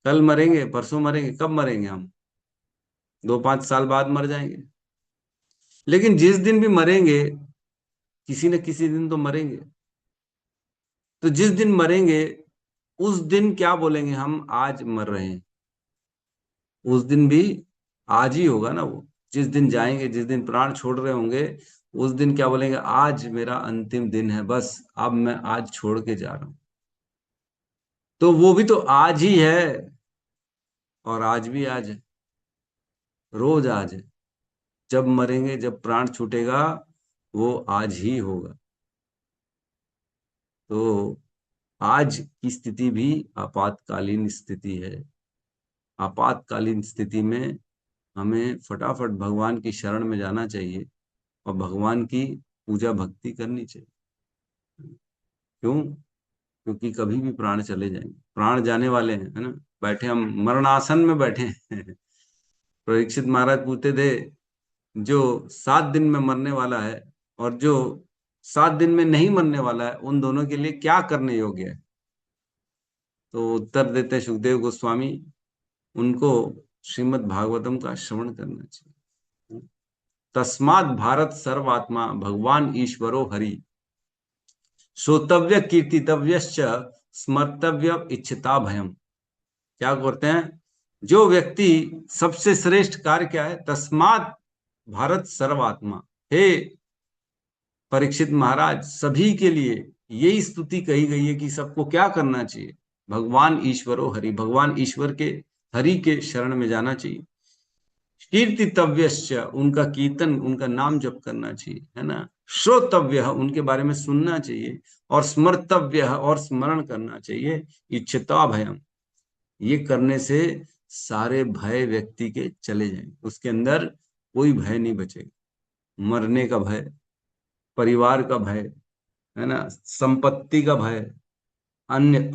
[SPEAKER 1] कल मरेंगे, परसों मरेंगे, कब मरेंगे हम? 2-5 साल बाद मर जाएंगे। लेकिन जिस दिन भी मरेंगे, किसी न किसी दिन तो मरेंगे। तो जिस दिन मरेंगे उस दिन क्या बोलेंगे, हम आज मर रहे हैं। उस दिन भी आज ही होगा ना वो। जिस दिन जाएंगे, जिस दिन प्राण छोड़ रहे होंगे, उस दिन क्या बोलेंगे, आज मेरा अंतिम दिन है, बस अब मैं आज छोड़ के जा रहा हूं। तो वो भी तो आज ही है, और आज भी आज है, रोज आज है। जब मरेंगे, जब प्राण छूटेगा, वो आज ही होगा। तो आज की स्थिति भी आपातकालीन स्थिति है। आपातकालीन स्थिति में हमें फटाफट भगवान की शरण में जाना चाहिए और भगवान की पूजा भक्ति करनी चाहिए। क्यों? क्योंकि कभी भी प्राण चले जाएंगे, प्राण जाने वाले हैं, है ना। बैठे हम मरणासन में बैठे हैं। परीक्षित महाराज पूछते थे, जो 7 दिन में मरने वाला है और जो 7 दिन में नहीं मरने वाला है, उन दोनों के लिए क्या करने योग्य है? तो उत्तर देते हैं सुखदेव गोस्वामी, उनको श्रीमद् भागवतम का श्रवण करना चाहिए। तस्मात् भारत सर्वात्मा भगवान ईश्वरो हरि, श्रोतव्य कीर्तितव्यश्च स्मर्तव्य इच्छता भयम। क्या करते हैं? जो व्यक्ति, सबसे श्रेष्ठ कार्य क्या है? तस्मात् भारत सर्वात्मा, हे परीक्षित महाराज, सभी के लिए यही स्तुति कही गई है कि सबको क्या करना चाहिए? भगवान ईश्वरो हरि, भगवान ईश्वर के, हरि के शरण में जाना चाहिए। कीर्तितव्यश्च, उनका कीर्तन, उनका नाम जप करना चाहिए, है ना। श्रोतव्य, उनके बारे में सुनना चाहिए। और स्मर्तव्य, और स्मरण करना चाहिए। इच्छता भयम, ये करने से सारे भय व्यक्ति के चले जाएंगे, उसके अंदर कोई भय नहीं बचेगा। मरने का भय, परिवार का भय, है ना, संपत्ति का भय, अन्य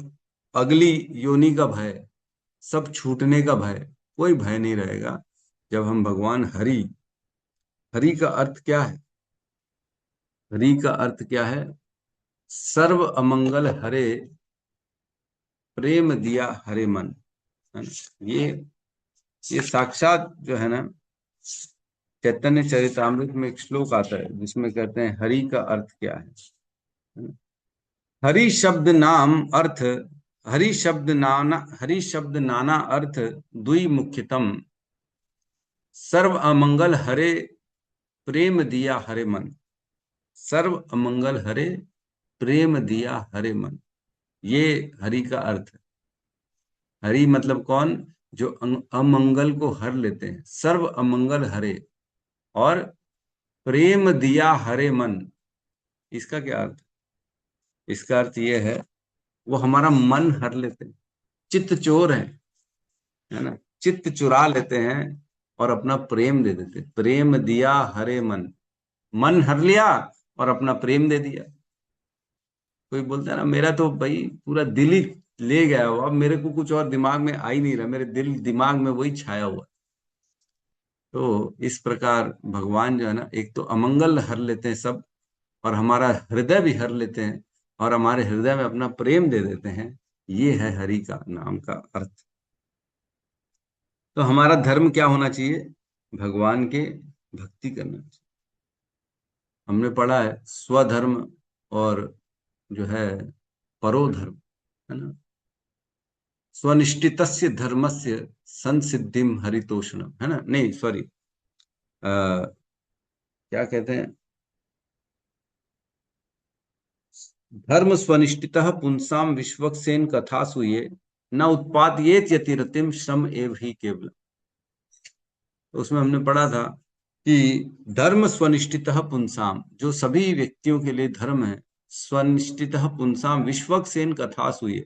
[SPEAKER 1] अगली योनि का भय, सब छूटने का भय, कोई भय नहीं रहेगा जब हम भगवान हरि। हरि का अर्थ क्या है? हरि का अर्थ क्या है? सर्व अमंगल हरे, प्रेम दिया हरे मन, है ना? ये साक्षात जो है ना, चैतन्य चरितामृत में एक श्लोक आता है जिसमें कहते हैं हरि का अर्थ क्या है। हरि शब्द नाम अर्थ, हरि शब्द नाना अर्थ दुई मुख्यतम, सर्व अमंगल हरे, प्रेम दिया हरे मन। सर्व अमंगल हरे, प्रेम दिया हरे मन, ये हरि का अर्थ है। हरि मतलब कौन? जो अमंगल को हर लेते हैं। सर्व अमंगल हरे, और प्रेम दिया हरे मन, इसका क्या अर्थ? इसका अर्थ ये है, वो हमारा मन हर लेते हैं। चित्त चोर है ना, चित्त चुरा लेते हैं और अपना प्रेम दे देते। प्रेम दिया हरे मन, मन हर लिया और अपना प्रेम दे दिया। कोई बोलता है ना, मेरा तो भाई पूरा दिल ही ले गया हो, अब मेरे को कुछ और दिमाग में आ ही नहीं रहा, मेरे दिल दिमाग में वही छाया हुआ। तो इस प्रकार भगवान जो है ना, एक तो अमंगल हर लेते हैं सब, और हमारा हृदय भी हर लेते हैं, और हमारे हृदय में अपना प्रेम दे देते हैं। ये है हरि का नाम का अर्थ। तो हमारा धर्म क्या होना चाहिए? भगवान के भक्ति करना चाहिए। हमने पढ़ा है स्वधर्म और जो है परोधर्म, है ना। स्वनिष्ठितस्य धर्मस्य संसिद्धिम हरितोषणम, है ना, नहीं सॉरी, क्या कहते हैं, धर्म स्वनिष्ठितः पुंसाम विश्वक्सेन कथासु ये न उत्पादयेत यतिरतिम श्रम एव ही केवल। तो उसमें हमने पढ़ा था कि धर्म स्वनिष्ठितः पुंसाम, जो सभी व्यक्तियों के लिए धर्म है, स्वनिष्ठितः पुंसाम विश्वक्सेन कथासु ये,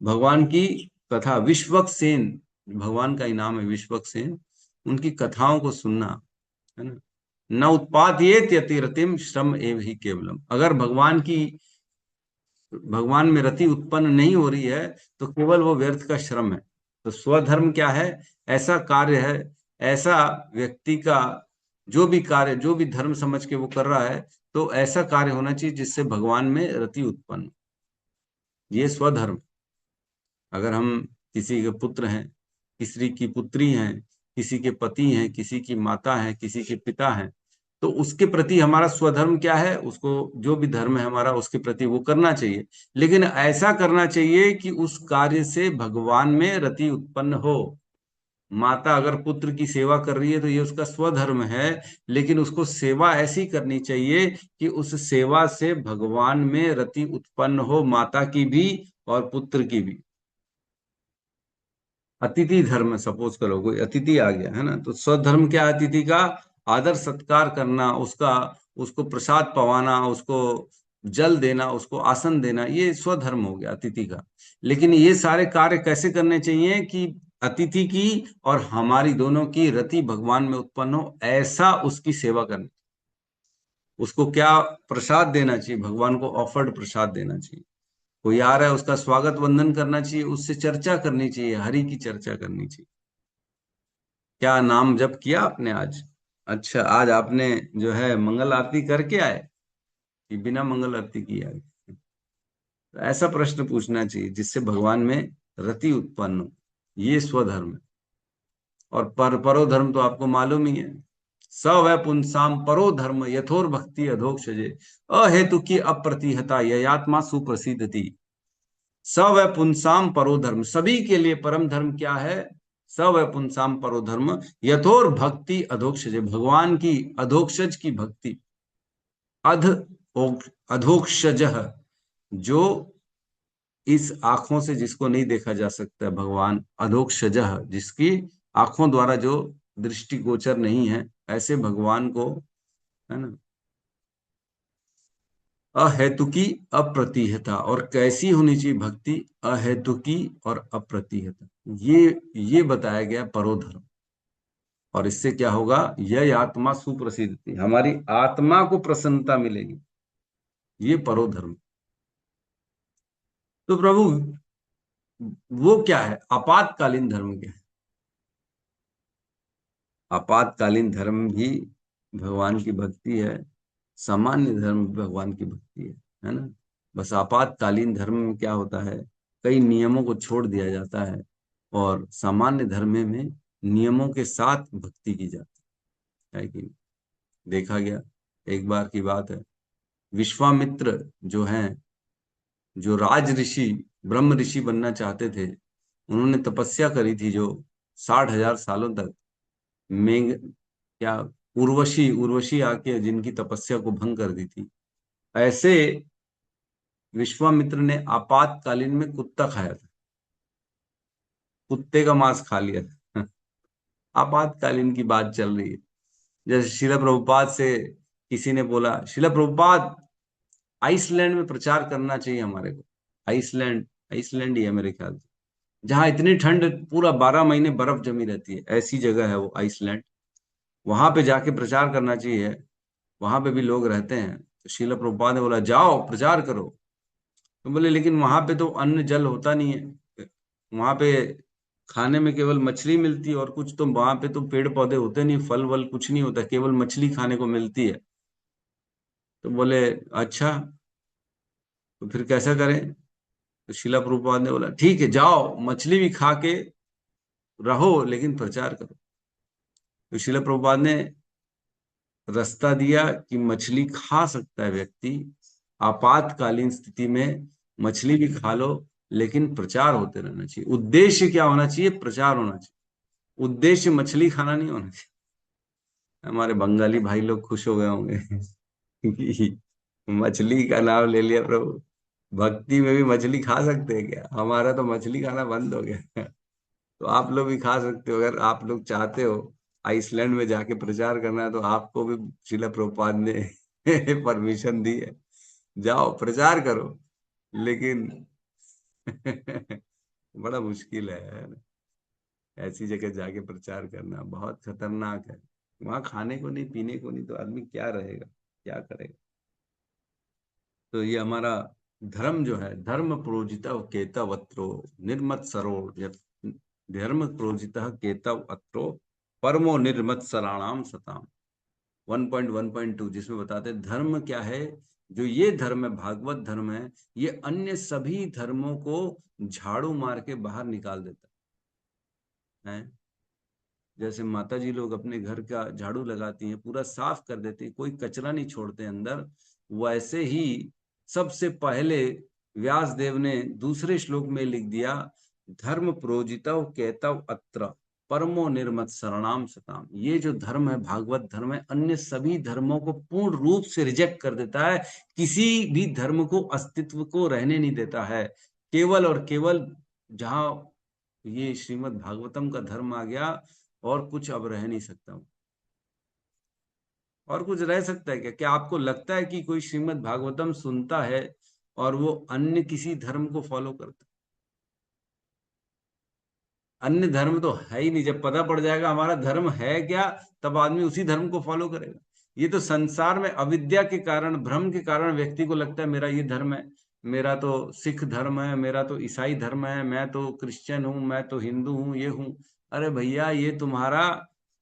[SPEAKER 1] भगवान की कथा, विश्वक्सेन भगवान का ही नाम है विश्वक्सेन, उनकी कथाओं को सुनना, है ना। न उत्पादयेत यतिरतिम श्रम एव ही केवलम, अगर भगवान में रति उत्पन्न नहीं हो रही है तो केवल वो व्यर्थ का श्रम है। तो स्वधर्म क्या है? ऐसा कार्य है, ऐसा व्यक्ति का जो भी कार्य, जो भी धर्म समझ के वो कर रहा है, तो ऐसा कार्य होना चाहिए जिससे भगवान में रति उत्पन्न, ये स्वधर्म। अगर हम किसी के पुत्र हैं, किसी की पुत्री हैं, किसी के पति हैं, किसी की माता है, किसी के पिता हैं, तो उसके प्रति हमारा स्वधर्म क्या है, उसको जो भी धर्म है हमारा उसके प्रति वो करना चाहिए, लेकिन ऐसा करना चाहिए कि उस कार्य से भगवान में रति उत्पन्न हो। माता अगर पुत्र की सेवा कर रही है तो ये उसका स्वधर्म है, लेकिन उसको सेवा ऐसी करनी चाहिए कि उस सेवा से भगवान में रति उत्पन्न हो, माता की भी और पुत्र की भी। अतिथि धर्म, सपोज करो कोई अतिथि आ गया है ना, तो स्वधर्म क्या है, अतिथि का आदर सत्कार करना, उसका उसको प्रसाद पवाना, उसको जल देना, उसको आसन देना, ये स्वधर्म हो गया अतिथि का। लेकिन ये सारे कार्य कैसे करने चाहिए कि अतिथि की और हमारी दोनों की रति भगवान में उत्पन्न हो, ऐसा उसकी सेवा करनी। उसको क्या प्रसाद देना चाहिए, भगवान को ऑफर्ड प्रसाद देना चाहिए। कोई आ रहा है उसका स्वागत वंदन करना चाहिए, उससे चर्चा करनी चाहिए, हरि की चर्चा करनी चाहिए। क्या नाम जप किया आपने आज? अच्छा, आज आपने जो है मंगल आरती करके आए कि बिना मंगल आरती किए आए? तो ऐसा प्रश्न पूछना चाहिए जिससे भगवान में रति उत्पन्न हो, ये स्वधर्म है। और परो धर्म तो आपको मालूम ही है, स वै पुंसाम परो धर्म यथोर भक्ति अधोक्षजे अहेतु की अप्रतिहता ययात्मा सुप्रसिद्ध थी। स वै पुंसाम परो धर्म, सभी के लिए परम धर्म क्या है? स वै पुंसाम परो धर्म यथोर भक्ति अधोक्षज, भगवान की अधोक्षज की भक्ति। अध अधोक्षज, जो इस आंखों से जिसको नहीं देखा जा सकता, भगवान अधोक्षज, जिसकी आंखों द्वारा जो दृष्टि गोचर नहीं है, ऐसे भगवान को, है ना, अहेतुकी अप्रतिहता। और कैसी होनी चाहिए भक्ति? अहेतुकी और अप्रतिहता, ये बताया गया परोधर्म। और इससे क्या होगा? यह आत्मा सुप्रसिद्ध थी, हमारी आत्मा को प्रसन्नता मिलेगी, ये परोधर्म। तो प्रभु वो क्या है? आपातकालीन धर्म क्या है? आपातकालीन धर्म भी भगवान की भक्ति है, सामान्य धर्म भी भगवान की भक्ति है ना। बस आपातकालीन धर्म में क्या होता है, कई नियमों को छोड़ दिया जाता है, और सामान्य धर्म में नियमों के साथ भक्ति की जाती है कि देखा गया। एक बार की बात है, विश्वामित्र जो हैं, जो राज ऋषि, ब्रह्म ऋषि बनना चाहते थे, उन्होंने तपस्या करी थी जो 60,000 सालों तक। मेघ क्या, उर्वशी उर्वशी आके जिनकी तपस्या को भंग कर दी थी। ऐसे विश्वामित्र ने आपातकालीन में कुत्ता खाया था, कुत्ते का मांस खा लिया था। आपातकालीन की बात चल रही है। जैसे शिला प्रभुपाद से किसी ने बोला, शिला प्रभुपाद आइसलैंड में प्रचार करना चाहिए हमारे को। आइसलैंड, आइसलैंड ही है मेरे ख्याल से, जहाँ इतनी ठंड, पूरा 12 महीने बर्फ जमी रहती है, ऐसी जगह है वो आइसलैंड। वहां पे जाके प्रचार करना चाहिए, वहां पे भी लोग रहते हैं। तो शिला प्रभुपाद ने बोला जाओ प्रचार करो। तो बोले लेकिन वहां पे तो अन्न जल होता नहीं है, वहां पे खाने में केवल मछली मिलती है, और कुछ तो वहां पे तो पेड़ पौधे होते नहीं, फल वल कुछ नहीं होता, केवल मछली खाने को मिलती है। तो बोले अच्छा, तो फिर कैसा करें? तो शिला प्रभुपाद ने बोला ठीक है, जाओ मछली भी खा के रहो लेकिन प्रचार करो। तो शिला प्रभुपाद ने रास्ता दिया कि मछली खा सकता है व्यक्ति, आपातकालीन स्थिति में मछली भी खा लो, लेकिन प्रचार होते रहना चाहिए। उद्देश्य क्या होना चाहिए? प्रचार होना चाहिए, उद्देश्य मछली खाना नहीं होना चाहिए। हमारे बंगाली भाई लोग खुश हो गए होंगे कि मछली का नाम ले लिया प्रभु, भक्ति में भी मछली खा सकते हैं क्या? हमारा तो मछली खाना बंद हो गया। तो आप लोग भी खा सकते हो, अगर आप लोग चाहते हो आइसलैंड में जाके प्रचार करना है, तो आपको भी शिला प्रभुपाद ने परमिशन दी है, जाओ प्रचार करो। लेकिन बड़ा मुश्किल है ना? ऐसी जगह जाके प्रचार करना बहुत खतरनाक है। वहां खाने को नहीं, पीने को नहीं, तो आदमी क्या रहेगा, क्या करेगा? तो ये हमारा धर्म जो है, धर्म प्रोजिता केतवत्रो निर्मत सरो, धर्म प्रोजिता केतव अत्रो परमो निर्मत सराणाम सताम। 1.1.2 जिसमें बताते हैं धर्म क्या है। जो ये धर्म है, भागवत धर्म है, ये अन्य सभी धर्मों को झाड़ू मार के बाहर निकाल देता है। जैसे माता जी लोग अपने घर का झाड़ू लगाती हैं, पूरा साफ कर देती हैं, कोई कचरा नहीं छोड़ते अंदर, वैसे ही सबसे पहले व्यास देव ने दूसरे श्लोक में लिख दिया, धर्म प्रोजितव केतव अत्र परमो निर्मत शरणाम सताम। ये जो धर्म है, भागवत धर्म है, अन्य सभी धर्मों को पूर्ण रूप से रिजेक्ट कर देता है, किसी भी धर्म को अस्तित्व को रहने नहीं देता है। केवल और केवल जहां ये श्रीमद् भागवतम का धर्म आ गया, और कुछ अब रह नहीं सकता। और कुछ रह सकता है क्या? क्या आपको लगता है कि कोई श्रीमद् भागवतम सुनता है और वो अन्य किसी धर्म को फॉलो करता है? अन्य धर्म तो है ही नहीं। जब पता पड़ जाएगा हमारा धर्म है क्या, तब आदमी उसी धर्म को फॉलो करेगा। ये तो संसार में अविद्या के कारण, भ्रम के कारण व्यक्ति को लगता है मेरा ये धर्म है, मेरा तो सिख धर्म है, मेरा तो ईसाई धर्म है, मैं तो क्रिश्चियन हूं, मैं तो हिंदू हूं, ये हूं। अरे भैया, ये तुम्हारा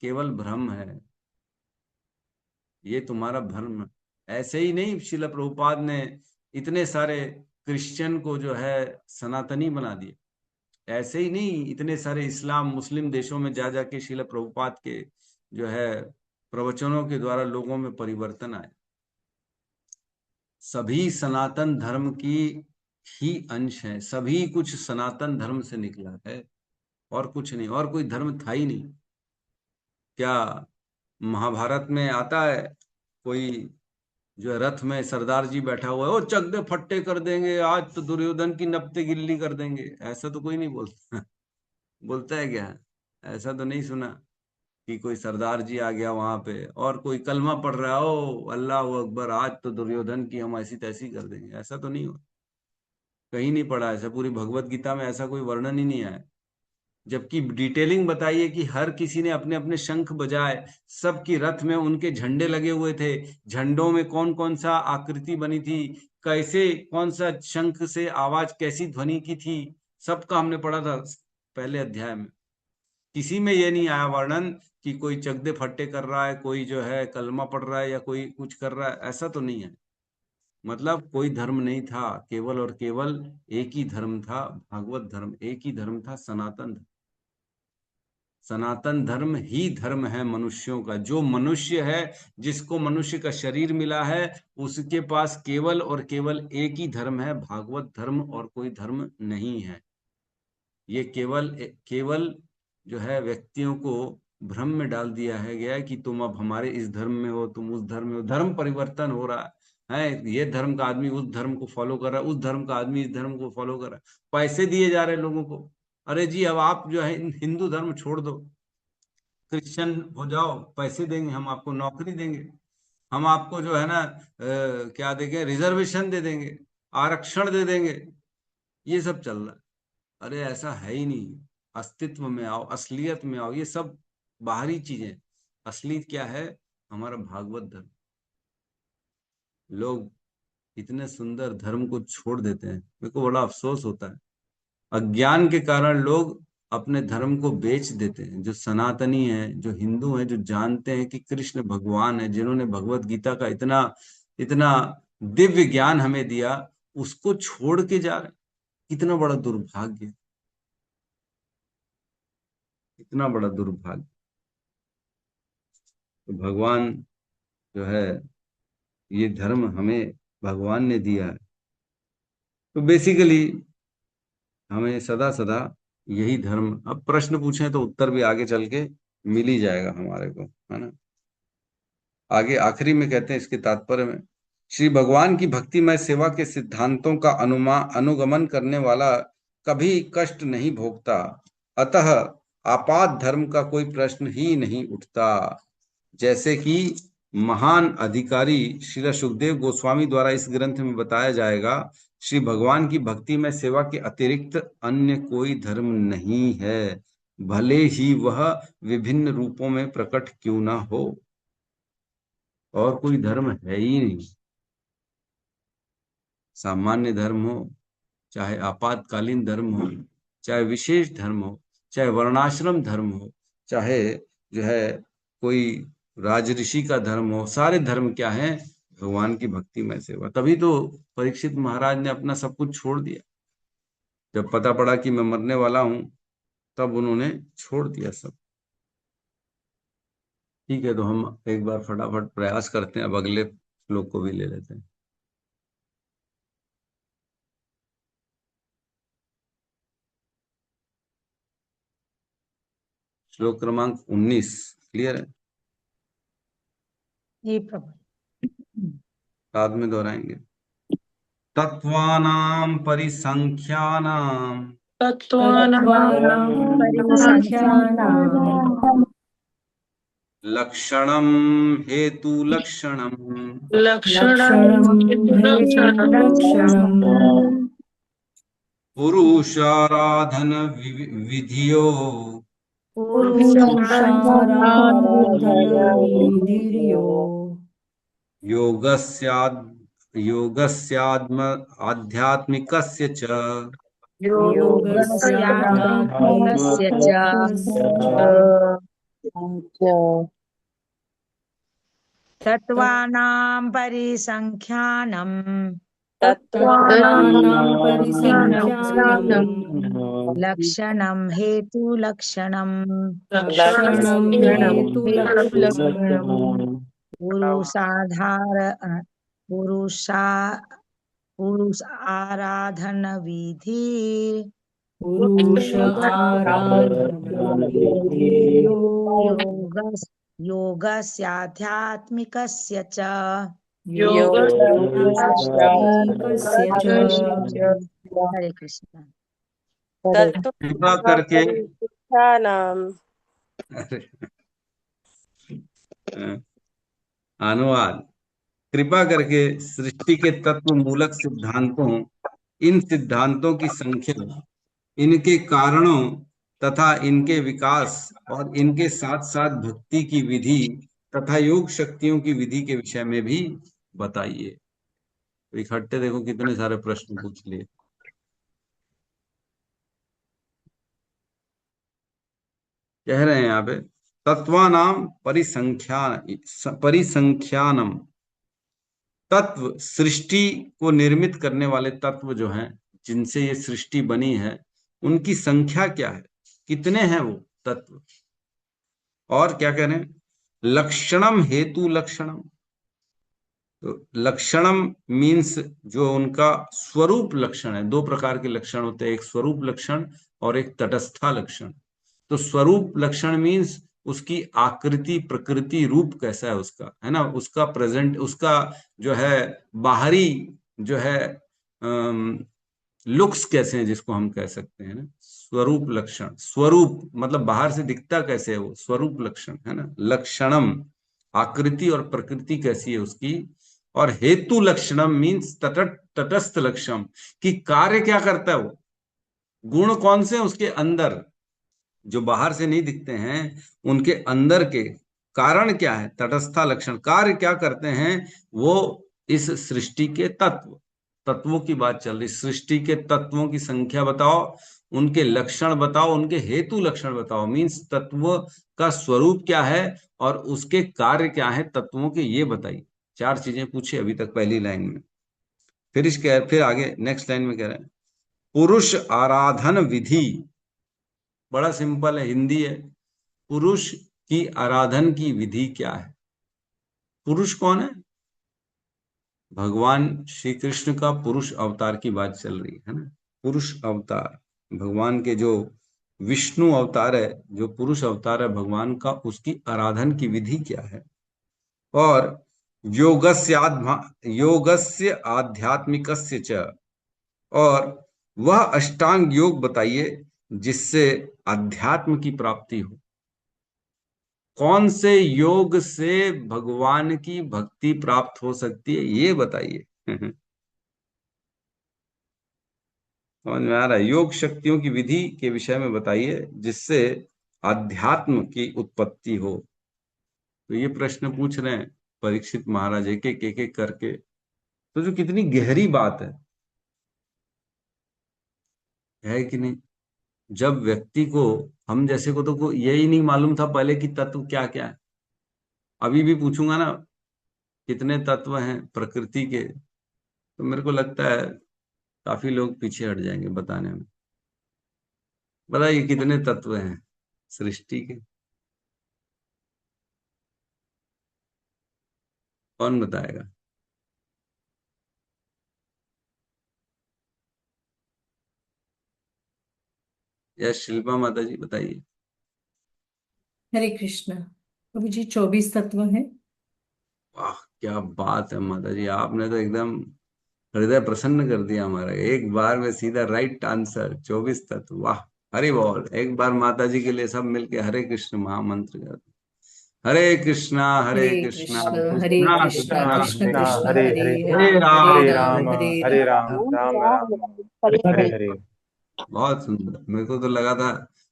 [SPEAKER 1] केवल भ्रम है, ये तुम्हारा भ्रम। ऐसे ही नहीं शिला प्रभुपाद ने इतने सारे क्रिश्चियन को जो है सनातनी बना दिए, ऐसे ही नहीं इतने सारे इस्लाम मुस्लिम देशों में जा जाके शिला प्रभुपाद के जो है प्रवचनों के द्वारा लोगों में परिवर्तन आए। सभी सनातन धर्म की ही अंश है, सभी कुछ सनातन धर्म से निकला है, और कुछ नहीं, और कोई धर्म था ही नहीं। क्या महाभारत में आता है कोई जो है रथ में सरदार जी बैठा हुआ है, ओ चक दे फट्टे कर देंगे, आज तो दुर्योधन की नब्ते गिल्ली कर देंगे? ऐसा तो कोई नहीं बोलता। बोलता है क्या? ऐसा तो नहीं सुना कि कोई सरदार जी आ गया वहां पे और कोई कलमा पढ़ रहा है, ओ अल्लाह अकबर, आज तो दुर्योधन की हम ऐसी तैसी कर देंगे। ऐसा तो नहीं हो, कहीं नहीं पढ़ा ऐसा, पूरी भगवत गीता में ऐसा कोई वर्णन ही नहीं आया। जबकि डिटेलिंग बताइए कि हर किसी ने अपने अपने शंख बजाए, सबकी रथ में उनके झंडे लगे हुए थे, झंडों में कौन कौन सा आकृति बनी थी, कैसे कौन सा शंख से आवाज कैसी ध्वनि की थी, सबका हमने पढ़ा था पहले अध्याय में। किसी में ये नहीं आया वर्णन कि कोई चकदे फट्टे कर रहा है, कोई जो है कलमा पढ़ रहा है, या कोई कुछ कर रहा है, ऐसा तो नहीं है। मतलब कोई धर्म नहीं था, केवल और केवल एक ही धर्म था, भागवत धर्म। एक ही धर्म था, सनातन धर्म। सनातन धर्म ही धर्म है मनुष्यों का। जो मनुष्य है, जिसको मनुष्य का शरीर मिला है, उसके पास केवल और केवल एक ही धर्म है, भागवत धर्म, और कोई धर्म नहीं है। ये केवल केवल जो है व्यक्तियों को भ्रम में डाल दिया है गया है कि तुम अब हमारे इस धर्म में हो, तुम उस धर्म में हो। धर्म परिवर्तन हो रहा है, ये धर्म का आदमी उस धर्म को फॉलो कर रहा है, उस धर्म का आदमी इस धर्म को फॉलो कर रहा है। पैसे दिए जा रहे हैं लोगों को, अरे जी अब आप जो है हिंदू धर्म छोड़ दो, क्रिश्चियन हो जाओ, पैसे देंगे, हम आपको नौकरी देंगे, हम आपको जो है ना क्या देंगे, रिजर्वेशन दे देंगे, आरक्षण दे देंगे। ये सब चल रहा है। अरे ऐसा है ही नहीं। अस्तित्व में आओ, असलियत में आओ। ये सब बाहरी चीजें, असली क्या है? हमारा भागवत धर्म। लोग इतने सुंदर धर्म को छोड़ देते हैं, मेरे को बड़ा अफसोस होता है। अज्ञान के कारण लोग अपने धर्म को बेच देते हैं। जो सनातनी हैं, जो हिंदू हैं, जो जानते हैं कि कृष्ण भगवान है, जिन्होंने भगवत गीता का इतना इतना दिव्य ज्ञान हमें दिया, उसको छोड़ के जा रहे हैं। कितना बड़ा दुर्भाग्य, इतना बड़ा दुर्भाग्य। तो भगवान जो है, ये धर्म हमें भगवान ने दिया है, तो बेसिकली हमें सदा सदा यही धर्म। अब प्रश्न पूछें तो उत्तर भी आगे चल के मिल ही जाएगा हमारे को, है ना। आगे आखिरी में कहते हैं इसके तात्पर्य में, श्री भगवान की भक्तिमय सेवा के सिद्धांतों का अनुगमन करने वाला कभी कष्ट नहीं भोगता, अतः आपात धर्म का कोई प्रश्न ही नहीं उठता। जैसे कि महान अधिकारी श्री सुखदेव गोस्वामी द्वारा इस ग्रंथ में बताया जाएगा, श्री भगवान की भक्ति में सेवा के अतिरिक्त अन्य कोई धर्म नहीं है, भले ही वह विभिन्न रूपों में प्रकट क्यों ना हो। और कोई धर्म है ही नहीं। सामान्य धर्म हो, चाहे आपातकालीन धर्म हो, चाहे विशेष धर्म हो, चाहे वर्णाश्रम धर्म हो, चाहे जो है कोई राजऋषि का धर्म हो, सारे धर्म क्या है? भगवान की भक्ति में सेवा। तभी तो परीक्षित महाराज ने अपना सब कुछ छोड़ दिया। जब पता पड़ा कि मैं मरने वाला हूं, तब उन्होंने छोड़ दिया सब। ठीक है, तो हम एक बार फटाफट प्रयास करते हैं, अब अगले श्लोक को भी ले लेते हैं। श्लोक क्रमांक 19 क्लियर है?
[SPEAKER 3] जी प्रभु।
[SPEAKER 1] बाद में दोहराएंगे। तत्वानां परिसंख्यानां
[SPEAKER 3] तत्त्वानां परिसंख्यानां
[SPEAKER 1] लक्षणं हेतु लक्षणं
[SPEAKER 3] लक्षणं हेतुलक्षणं
[SPEAKER 1] पुरुषाराधन विधियो
[SPEAKER 3] पुरुषाराधनविधिर्यो
[SPEAKER 1] योगस्याद् योगस्याद्म आध्यात्मिकस्य च
[SPEAKER 3] योगस्याध्यात्मिकस्य च तत्त्वानां परिसंख्यानं लक्षणं हेतुलक्षणं पुरुषाधार पुरुषा पुरुष आराधन विधि योगस् योगस्याध्यात्मिकस्य च हरे कृष्ण।
[SPEAKER 1] कृपा करके अनुवाद। कृपा करके सृष्टि के तत्व मूलक सिद्धांतों, इन सिद्धांतों की संख्या, इनके कारणों तथा इनके विकास और इनके साथ साथ भक्ति की विधि तथा योग शक्तियों की विधि के विषय में भी बताइए। तो इकट्ठे देखो कितने सारे प्रश्न पूछ लिए। कह रहे हैं यहाँ पे तत्वानाम परिसंख्यानम, तत्व सृष्टि को निर्मित करने वाले तत्व जो हैं, जिनसे ये सृष्टि बनी है, उनकी संख्या क्या है, कितने हैं वो तत्व। और क्या कह रहे हैं, लक्षणम हेतु लक्षणम। तो लक्षणम मीन्स जो उनका स्वरूप लक्षण है। दो प्रकार के लक्षण होते हैं, एक स्वरूप लक्षण और एक तटस्था लक्षण। तो स्वरूप लक्षण मीन्स उसकी आकृति, प्रकृति, रूप कैसा है उसका, है ना, उसका प्रेजेंट, उसका जो है बाहरी जो है लुक्स कैसे हैं, जिसको हम कह सकते हैं ना स्वरूप लक्षण। स्वरूप मतलब बाहर से दिखता कैसे है वो, स्वरूप लक्षण है ना। लक्षणम आकृति और प्रकृति कैसी है उसकी। और हेतु लक्षणम मीन्स तटस्थ लक्षण, कि कार्य क्या करता है वो, गुण कौन से हैं उसके अंदर, जो बाहर से नहीं दिखते हैं, उनके अंदर के कारण क्या है, तटस्था लक्षण, कार्य क्या करते हैं वो। इस सृष्टि के तत्व, तत्वों की बात चल रही, सृष्टि के तत्वों की संख्या बताओ, उनके लक्षण बताओ, उनके हेतु लक्षण बताओ। मीन्स तत्व का स्वरूप क्या है और उसके कार्य क्या है तत्वों के, ये बताइए। चार चीजें पूछी अभी तक पहली लाइन में। फिर आगे नेक्स्ट लाइन में कह रहे हैं पुरुष आराधन विधि। बड़ा सिंपल है, हिंदी है। पुरुष की आराधन की विधि क्या है। पुरुष कौन है, भगवान श्री कृष्ण का पुरुष अवतार की बात चल रही है ना। पुरुष अवतार भगवान के, जो विष्णु अवतार है, जो पुरुष अवतार है भगवान का, उसकी आराधन की विधि क्या है। और योगस्य आध्यात्मिकस्य च, और वह अष्टांग योग बताइए जिससे अध्यात्म की प्राप्ति हो। कौन से योग से भगवान की भक्ति प्राप्त हो सकती है, ये बताइए। समझ में आ रहा है। योग शक्तियों की विधि के विषय में बताइए जिससे अध्यात्म की उत्पत्ति हो। तो ये प्रश्न पूछ रहे हैं परीक्षित महाराज, एक एक करके। तो जो कितनी गहरी बात है कि नहीं। जब व्यक्ति को, हम जैसे को तो यही नहीं मालूम था पहले कि तत्व क्या क्या है। अभी भी पूछूंगा ना कितने तत्व हैं प्रकृति के, तो मेरे को लगता है काफी लोग पीछे हट जाएंगे बताने में। बताइए कितने तत्व हैं सृष्टि के। कौन बताएगा? या शिल्पा माता जी बताइए।
[SPEAKER 6] हरे कृष्ण। प्रभु जी 24 तत्व है।
[SPEAKER 1] वाह, क्या बात है माता जी, आपने तो एकदम हृदय प्रसन्न कर दिया हमारा। एक बार में सीधा राइट आंसर, 24 तत्व। वाह, हरि बोल। एक बार माता जी के लिए सब मिलके हरे कृष्ण महामंत्र करते।
[SPEAKER 6] हरे
[SPEAKER 1] हरे कृष्णा
[SPEAKER 6] कृष्ण हरे
[SPEAKER 1] कृष्णा
[SPEAKER 6] कृष्ण
[SPEAKER 1] कृष्णा
[SPEAKER 6] कृष्ण
[SPEAKER 1] हरे
[SPEAKER 7] कृष्णा
[SPEAKER 6] कृष्ण
[SPEAKER 7] हरे
[SPEAKER 6] हरे
[SPEAKER 7] हरे
[SPEAKER 6] हरे
[SPEAKER 1] हरे
[SPEAKER 6] हरे
[SPEAKER 7] हरे
[SPEAKER 6] राम
[SPEAKER 7] राम
[SPEAKER 6] हरे
[SPEAKER 7] हरे
[SPEAKER 6] राम।
[SPEAKER 7] राम राम राम हरे
[SPEAKER 2] हरे
[SPEAKER 7] हरे।
[SPEAKER 1] बहुत सुंदर। मेरे को तो लगा था,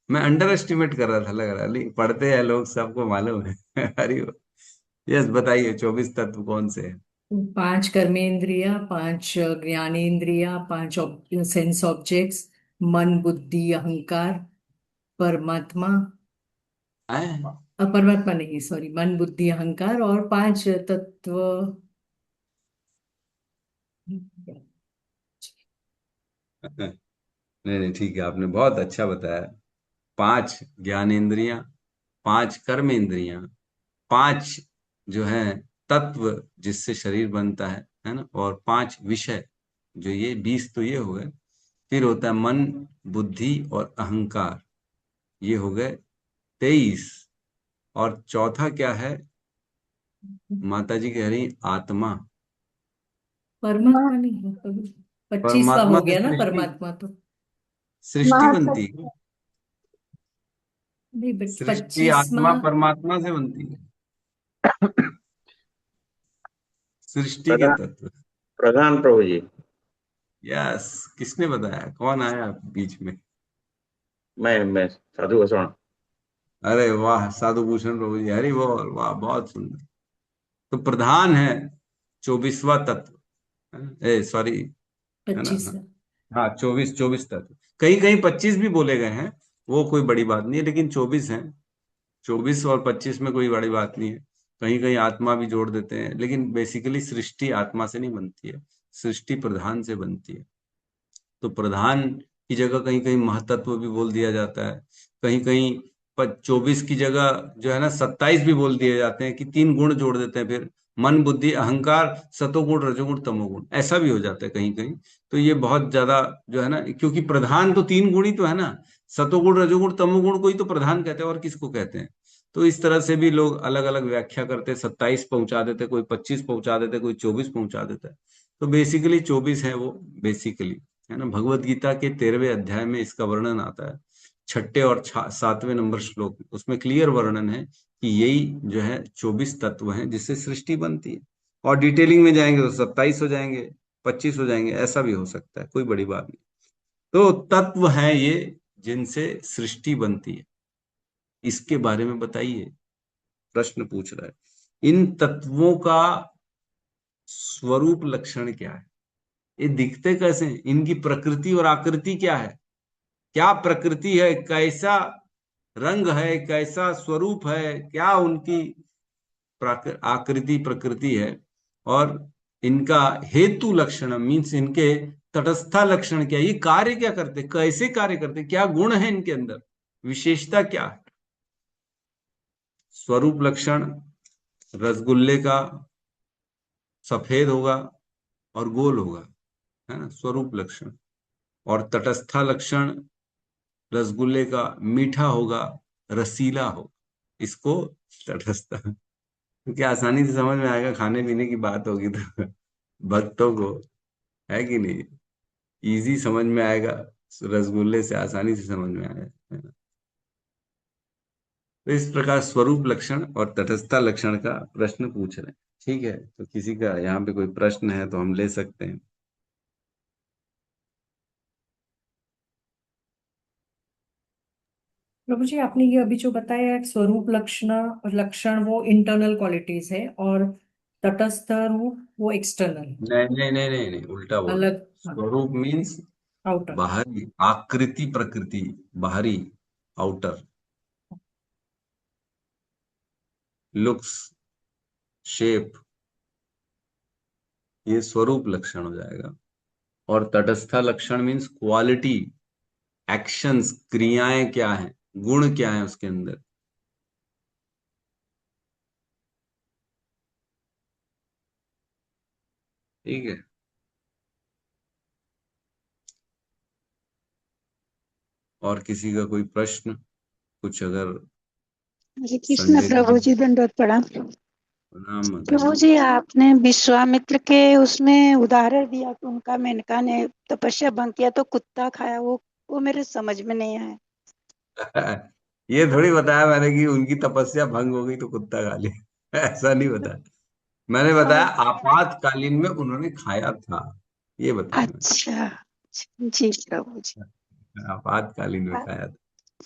[SPEAKER 1] मैं अंडर एस्टिमेट कर रहा था, लग रहा नहीं पढ़ते हैं लोग, सबको मालूम है। हरि। यस, बताइए 24 तत्व कौन से हैं?
[SPEAKER 6] 5 कर्मेंद्रिया, 5 ज्ञानेंद्रिया, 5 सेंस ऑब्जेक्ट्स, मन बुद्धि अहंकार, परमात्मा।
[SPEAKER 1] हैं?
[SPEAKER 6] परमात्मा नहीं, सॉरी, मन बुद्धि अहंकार और 5 तत्व।
[SPEAKER 1] नहीं नहीं, ठीक है, आपने बहुत अच्छा बताया। 5 ज्ञानेंद्रियां, 5 कर्मेंद्रियां, 5 जो है तत्व जिससे शरीर बनता है ना, और 5 विषय, जो ये 20 तो ये हो गए। फिर होता है मन बुद्धि और अहंकार, ये हो गए 23। और चौथा क्या है? माता जी कह रही आत्मा।
[SPEAKER 6] परमात्मा नहीं है प्रभु। 25 का
[SPEAKER 1] परमात्मा
[SPEAKER 6] हो
[SPEAKER 1] से
[SPEAKER 6] गया ना
[SPEAKER 1] सृष्टि,
[SPEAKER 6] परमात्मा तो।
[SPEAKER 1] सृष्टि बनती है।
[SPEAKER 6] नहीं बट
[SPEAKER 1] सृष्टि
[SPEAKER 6] 25वां।
[SPEAKER 1] आत्मा परमात्मा से बनती है, सृष्टि के
[SPEAKER 7] प्रधान
[SPEAKER 1] तत्व।
[SPEAKER 7] प्रधान प्रभु जी।
[SPEAKER 1] यस, किसने बताया? कौन आया बीच में?
[SPEAKER 7] मैं साधु वसण।
[SPEAKER 1] अरे वाह, साधु भूषण प्रभु जी, हरि बोल। वाह, बहुत सुंदर। तो प्रधान है 24वां तत्व, है ना? सॉरी, है ना?
[SPEAKER 6] 25।
[SPEAKER 1] हाँ हाँ, 24 तत्व। कहीं कहीं 25 भी बोले गए हैं, वो कोई बड़ी बात नहीं है, लेकिन 24 है। 24 और 25 में कोई बड़ी बात नहीं है। कहीं कहीं आत्मा भी जोड़ देते हैं, लेकिन बेसिकली सृष्टि आत्मा से नहीं बनती है, सृष्टि प्रधान से बनती है। तो प्रधान की जगह कहीं कहीं महतत्व भी बोल दिया जाता है। कहीं कहीं 24 की जगह जो है ना 27 भी बोल दिए जाते हैं, कि 3 गुण जोड़ देते हैं फिर, मन बुद्धि अहंकार, सतोगुण रजोगुण तमोगुण, ऐसा भी हो जाता है कहीं कहीं। तो ये बहुत ज्यादा जो है ना, क्योंकि प्रधान तो 3 गुण ही तो है ना, सतोगुण रजोगुण तमोगुण को ही तो प्रधान कहते हैं, और किसको कहते हैं? तो इस तरह से भी लोग अलग अलग व्याख्या करते, 27 पहुंचा देते, कोई 25 पहुंचा देते, कोई 24 पहुंचा देता है। तो बेसिकली 24 है वो, बेसिकली, है ना। भगवत गीता के 13वें अध्याय में इसका वर्णन आता है, 6 और 7वें नंबर श्लोक में। उसमें क्लियर वर्णन है कि यही जो है 24 तत्व हैं जिससे सृष्टि बनती है। और डिटेलिंग में जाएंगे तो 27 हो जाएंगे, 25 हो जाएंगे, ऐसा भी हो सकता है, कोई बड़ी बात नहीं। तो तत्व है ये जिनसे सृष्टि बनती है, इसके बारे में बताइए। प्रश्न पूछ रहा है, इन तत्वों का स्वरूप लक्षण क्या है? ये दिखते कैसे हैं? इनकी प्रकृति और आकृति क्या है? क्या प्रकृति है, कैसा रंग है, कैसा स्वरूप है, क्या उनकी आकृति प्रकृति है? और इनका हेतु लक्षण मीन्स इनके तटस्था लक्षण क्या, ये कार्य क्या करते, कैसे कार्य करते, क्या गुण है इनके अंदर, विशेषता क्या है? स्वरूप लक्षण, रसगुल्ले का सफेद होगा और गोल होगा, है ना, स्वरूप लक्षण। और तटस्था लक्षण, रसगुल्ले का मीठा होगा, रसीला हो, इसको तटस्थ। क्योंकि आसानी से समझ में आएगा, खाने पीने की बात होगी तो भक्तों को, है कि नहीं? इजी समझ में आएगा, रसगुल्ले से आसानी से समझ में आएगा, है ना। तो इस प्रकार स्वरूप लक्षण और तटस्थता लक्षण का प्रश्न पूछ रहे हैं। ठीक है, तो किसी का यहाँ पे कोई प्रश्न है तो हम ले सकते हैं।
[SPEAKER 6] प्रभु जी आपने ये अभी जो बताया है, स्वरूप लक्षण और लक्षण वो इंटरनल क्वालिटीज है, और तटस्थ रूप वो एक्सटर्नल है।
[SPEAKER 1] नहीं नहीं नहीं नहीं नहीं, उल्टा बोल रहे
[SPEAKER 6] अलग।
[SPEAKER 1] हैं।
[SPEAKER 6] हाँ।
[SPEAKER 1] स्वरूप मीन्स
[SPEAKER 6] आउटर।
[SPEAKER 1] बाहरी आकृति प्रकृति, बाहरी, आउटर, लुक्स, शेप, ये स्वरूप लक्षण हो जाएगा। और तटस्था लक्षण मीन्स क्वालिटी, एक्शंस, क्रियाएं क्या है, गुण क्या है उसके अंदर। ठीक है। और किसी का कोई प्रश्न, कुछ अगर
[SPEAKER 2] हरे कृष्ण
[SPEAKER 1] संडे के
[SPEAKER 2] प्रभु
[SPEAKER 1] दिन।
[SPEAKER 2] जी, दंडवत प्रणाम।
[SPEAKER 1] प्रणाम माता
[SPEAKER 2] प्रभु
[SPEAKER 1] जी।
[SPEAKER 2] जी, आपने विश्वामित्र के उसमें उदाहरण दिया कि उनका मेनका ने तपस्या भंग किया तो कुत्ता खाया, वो मेरे समझ में नहीं आया।
[SPEAKER 1] ये थोड़ी बताया मैंने कि उनकी तपस्या भंग हो गई तो कुत्ता खा लिया। ऐसा नहीं बताया। मैंने बताया आपातकालीन में उन्होंने खाया था, ये बताया
[SPEAKER 2] अच्छा, जी प्रभु जी।
[SPEAKER 1] मैंने, आपातकालीन में खाया था।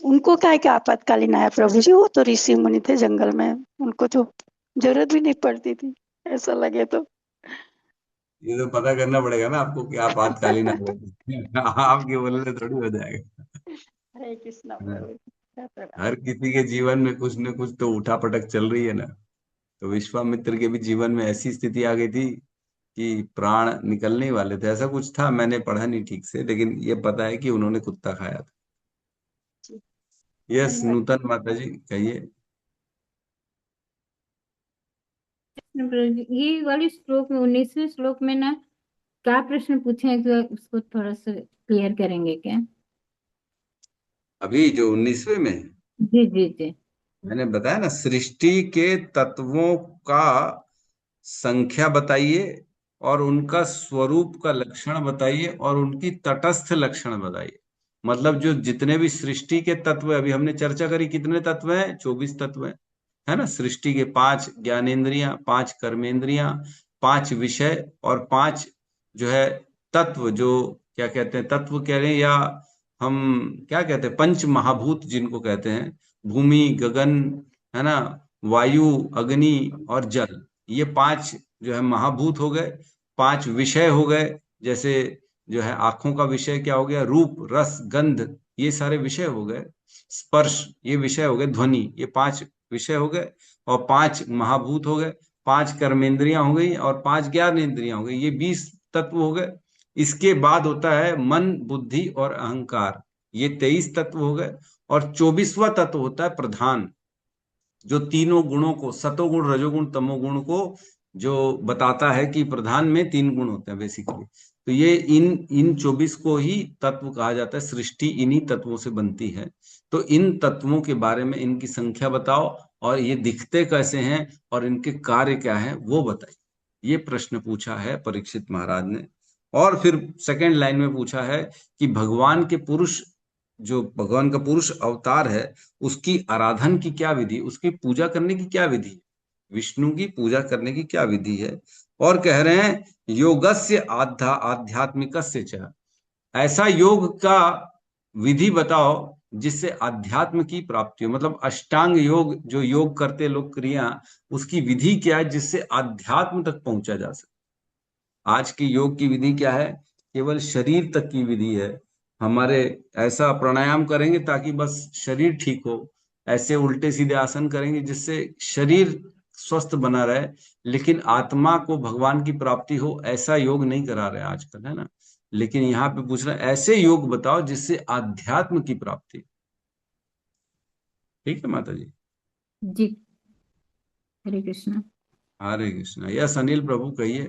[SPEAKER 2] उनको क्या है कि आपातकालीन आया प्रभु जी, वो तो ऋषि मुनि थे जंगल में, उनको तो जरूरत भी नहीं पड़ती थी, ऐसा लगे तो।
[SPEAKER 1] ये तो पता करना पड़ेगा ना आपको कि आपातकालीन आ गए। आपके बोलने से थोड़ी हो जाएगा।
[SPEAKER 2] हरे कृष्णा प्रभु जी।
[SPEAKER 1] हर किसी के जीवन में कुछ न कुछ तो उठा पटक चल रही है ना। तो विश्वामित्र के भी जीवन में ऐसी स्थिति आ गई थी कि प्राण निकलने ही वाले थे। ऐसा कुछ था, मैंने पढ़ा नहीं ठीक से, लेकिन ये पता है कि उन्होंने कुत्ता खाया था।
[SPEAKER 2] जी,
[SPEAKER 1] यस,
[SPEAKER 2] धन्यवाद।
[SPEAKER 1] नूतन माता जी कहिए।
[SPEAKER 4] ये वाली श्लोक में 19वें श्लोक में ना क्या प्रश्न पूछे हैं, तो उसको थोड़ा सा क्लियर करेंगे क्या?
[SPEAKER 1] अभी जो 19वें में है,
[SPEAKER 4] जी जी जी।
[SPEAKER 1] मैंने बताया ना, सृष्टि के तत्वों का संख्या बताइए और उनका स्वरूप का लक्षण बताइए और उनकी तटस्थ लक्षण बताइए। मतलब जो जितने भी सृष्टि के तत्व है, अभी हमने चर्चा करी कितने तत्व हैं, 24 तत्व हैं, है ना। सृष्टि के 5 ज्ञानेंद्रियां, 5 कर्मेंद्रियां, 5 विषय और 5 जो है तत्व, जो क्या कहते हैं, तत्व कह रहे हैं या हम क्या कहते हैं, पंच महाभूत जिनको कहते हैं, भूमि, गगन, है ना, वायु, अग्नि और जल। ये 5 जो है महाभूत हो गए। 5 विषय हो गए, जैसे जो है आंखों का विषय क्या हो गया, रूप, रस, गंध, ये सारे विषय हो गए। स्पर्श, ये विषय हो गए। ध्वनि, ये 5 विषय हो गए और 5 महाभूत हो गए। 5 कर्मेंद्रियां हो गई और 5 ज्ञानेंद्रियां हो गई, ये 20 तत्व हो गए। इसके बाद होता है मन, बुद्धि और अहंकार, ये 23 तत्व हो गए। और 24वां तत्व होता है प्रधान, जो तीनों गुणों को, सतोगुण, रजोगुण, तमोगुण को जो बताता है कि प्रधान में 3 गुण होते हैं बेसिकली। तो ये इन इन 24 को ही तत्व कहा जाता है। सृष्टि इन्हीं तत्वों से बनती है। तो इन तत्वों के बारे में इनकी संख्या बताओ और ये दिखते कैसे हैं और इनके कार्य क्या है वो बताइए। ये प्रश्न पूछा है परीक्षित महाराज ने। और फिर सेकंड लाइन में पूछा है कि भगवान के पुरुष, जो भगवान का पुरुष अवतार है, उसकी आराधन की क्या विधि, उसकी पूजा करने की क्या विधि, विष्णु की पूजा करने की क्या विधि है। और कह रहे हैं योगस्य आध्यात्मिकस्य च, ऐसा योग का विधि बताओ जिससे अध्यात्म की प्राप्ति हो। मतलब अष्टांग योग, जो योग करते लोग क्रिया, उसकी विधि क्या है जिससे अध्यात्म तक पहुंचा जा सके। आज की योग की विधि क्या है, केवल शरीर तक की विधि है। हमारे ऐसा प्राणायाम करेंगे ताकि बस शरीर ठीक हो, ऐसे उल्टे सीधे आसन करेंगे जिससे शरीर स्वस्थ बना रहे, लेकिन आत्मा को भगवान की प्राप्ति हो, ऐसा योग नहीं करा रहे आजकल, है ना। लेकिन यहाँ पे पूछ रहे हैं ऐसे योग बताओ जिससे आध्यात्म की प्राप्ति। ठीक है माता जी।
[SPEAKER 4] जी, हरे कृष्णा।
[SPEAKER 1] हरे कृष्णा। यस अनिल प्रभु कहिए।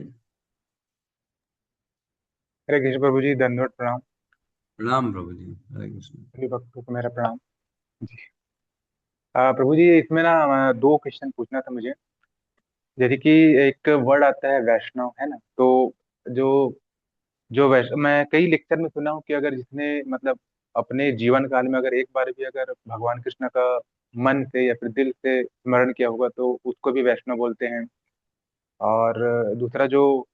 [SPEAKER 8] हरे कृष्ण प्रभु जी, दंडवत प्रणाम।
[SPEAKER 1] प्रणाम प्रभु जी, हरे कृष्ण।
[SPEAKER 8] सभी भक्तों को मेरा प्रणाम जी। प्रभु जी, इसमें ना दो क्वेश्चन पूछना था मुझे। जैसे कि एक वर्ड आता है वैष्णव, है ना, तो जो जो वैष्णव, मैं कई लेक्चर में सुना हूँ कि अगर जिसने मतलब अपने जीवन काल में अगर एक बार भी अगर भगवान कृष्ण का मन से या फिर दिल से स्मरण किया होगा तो उसको भी वैष्णव बोलते हैं। और दूसरा, जो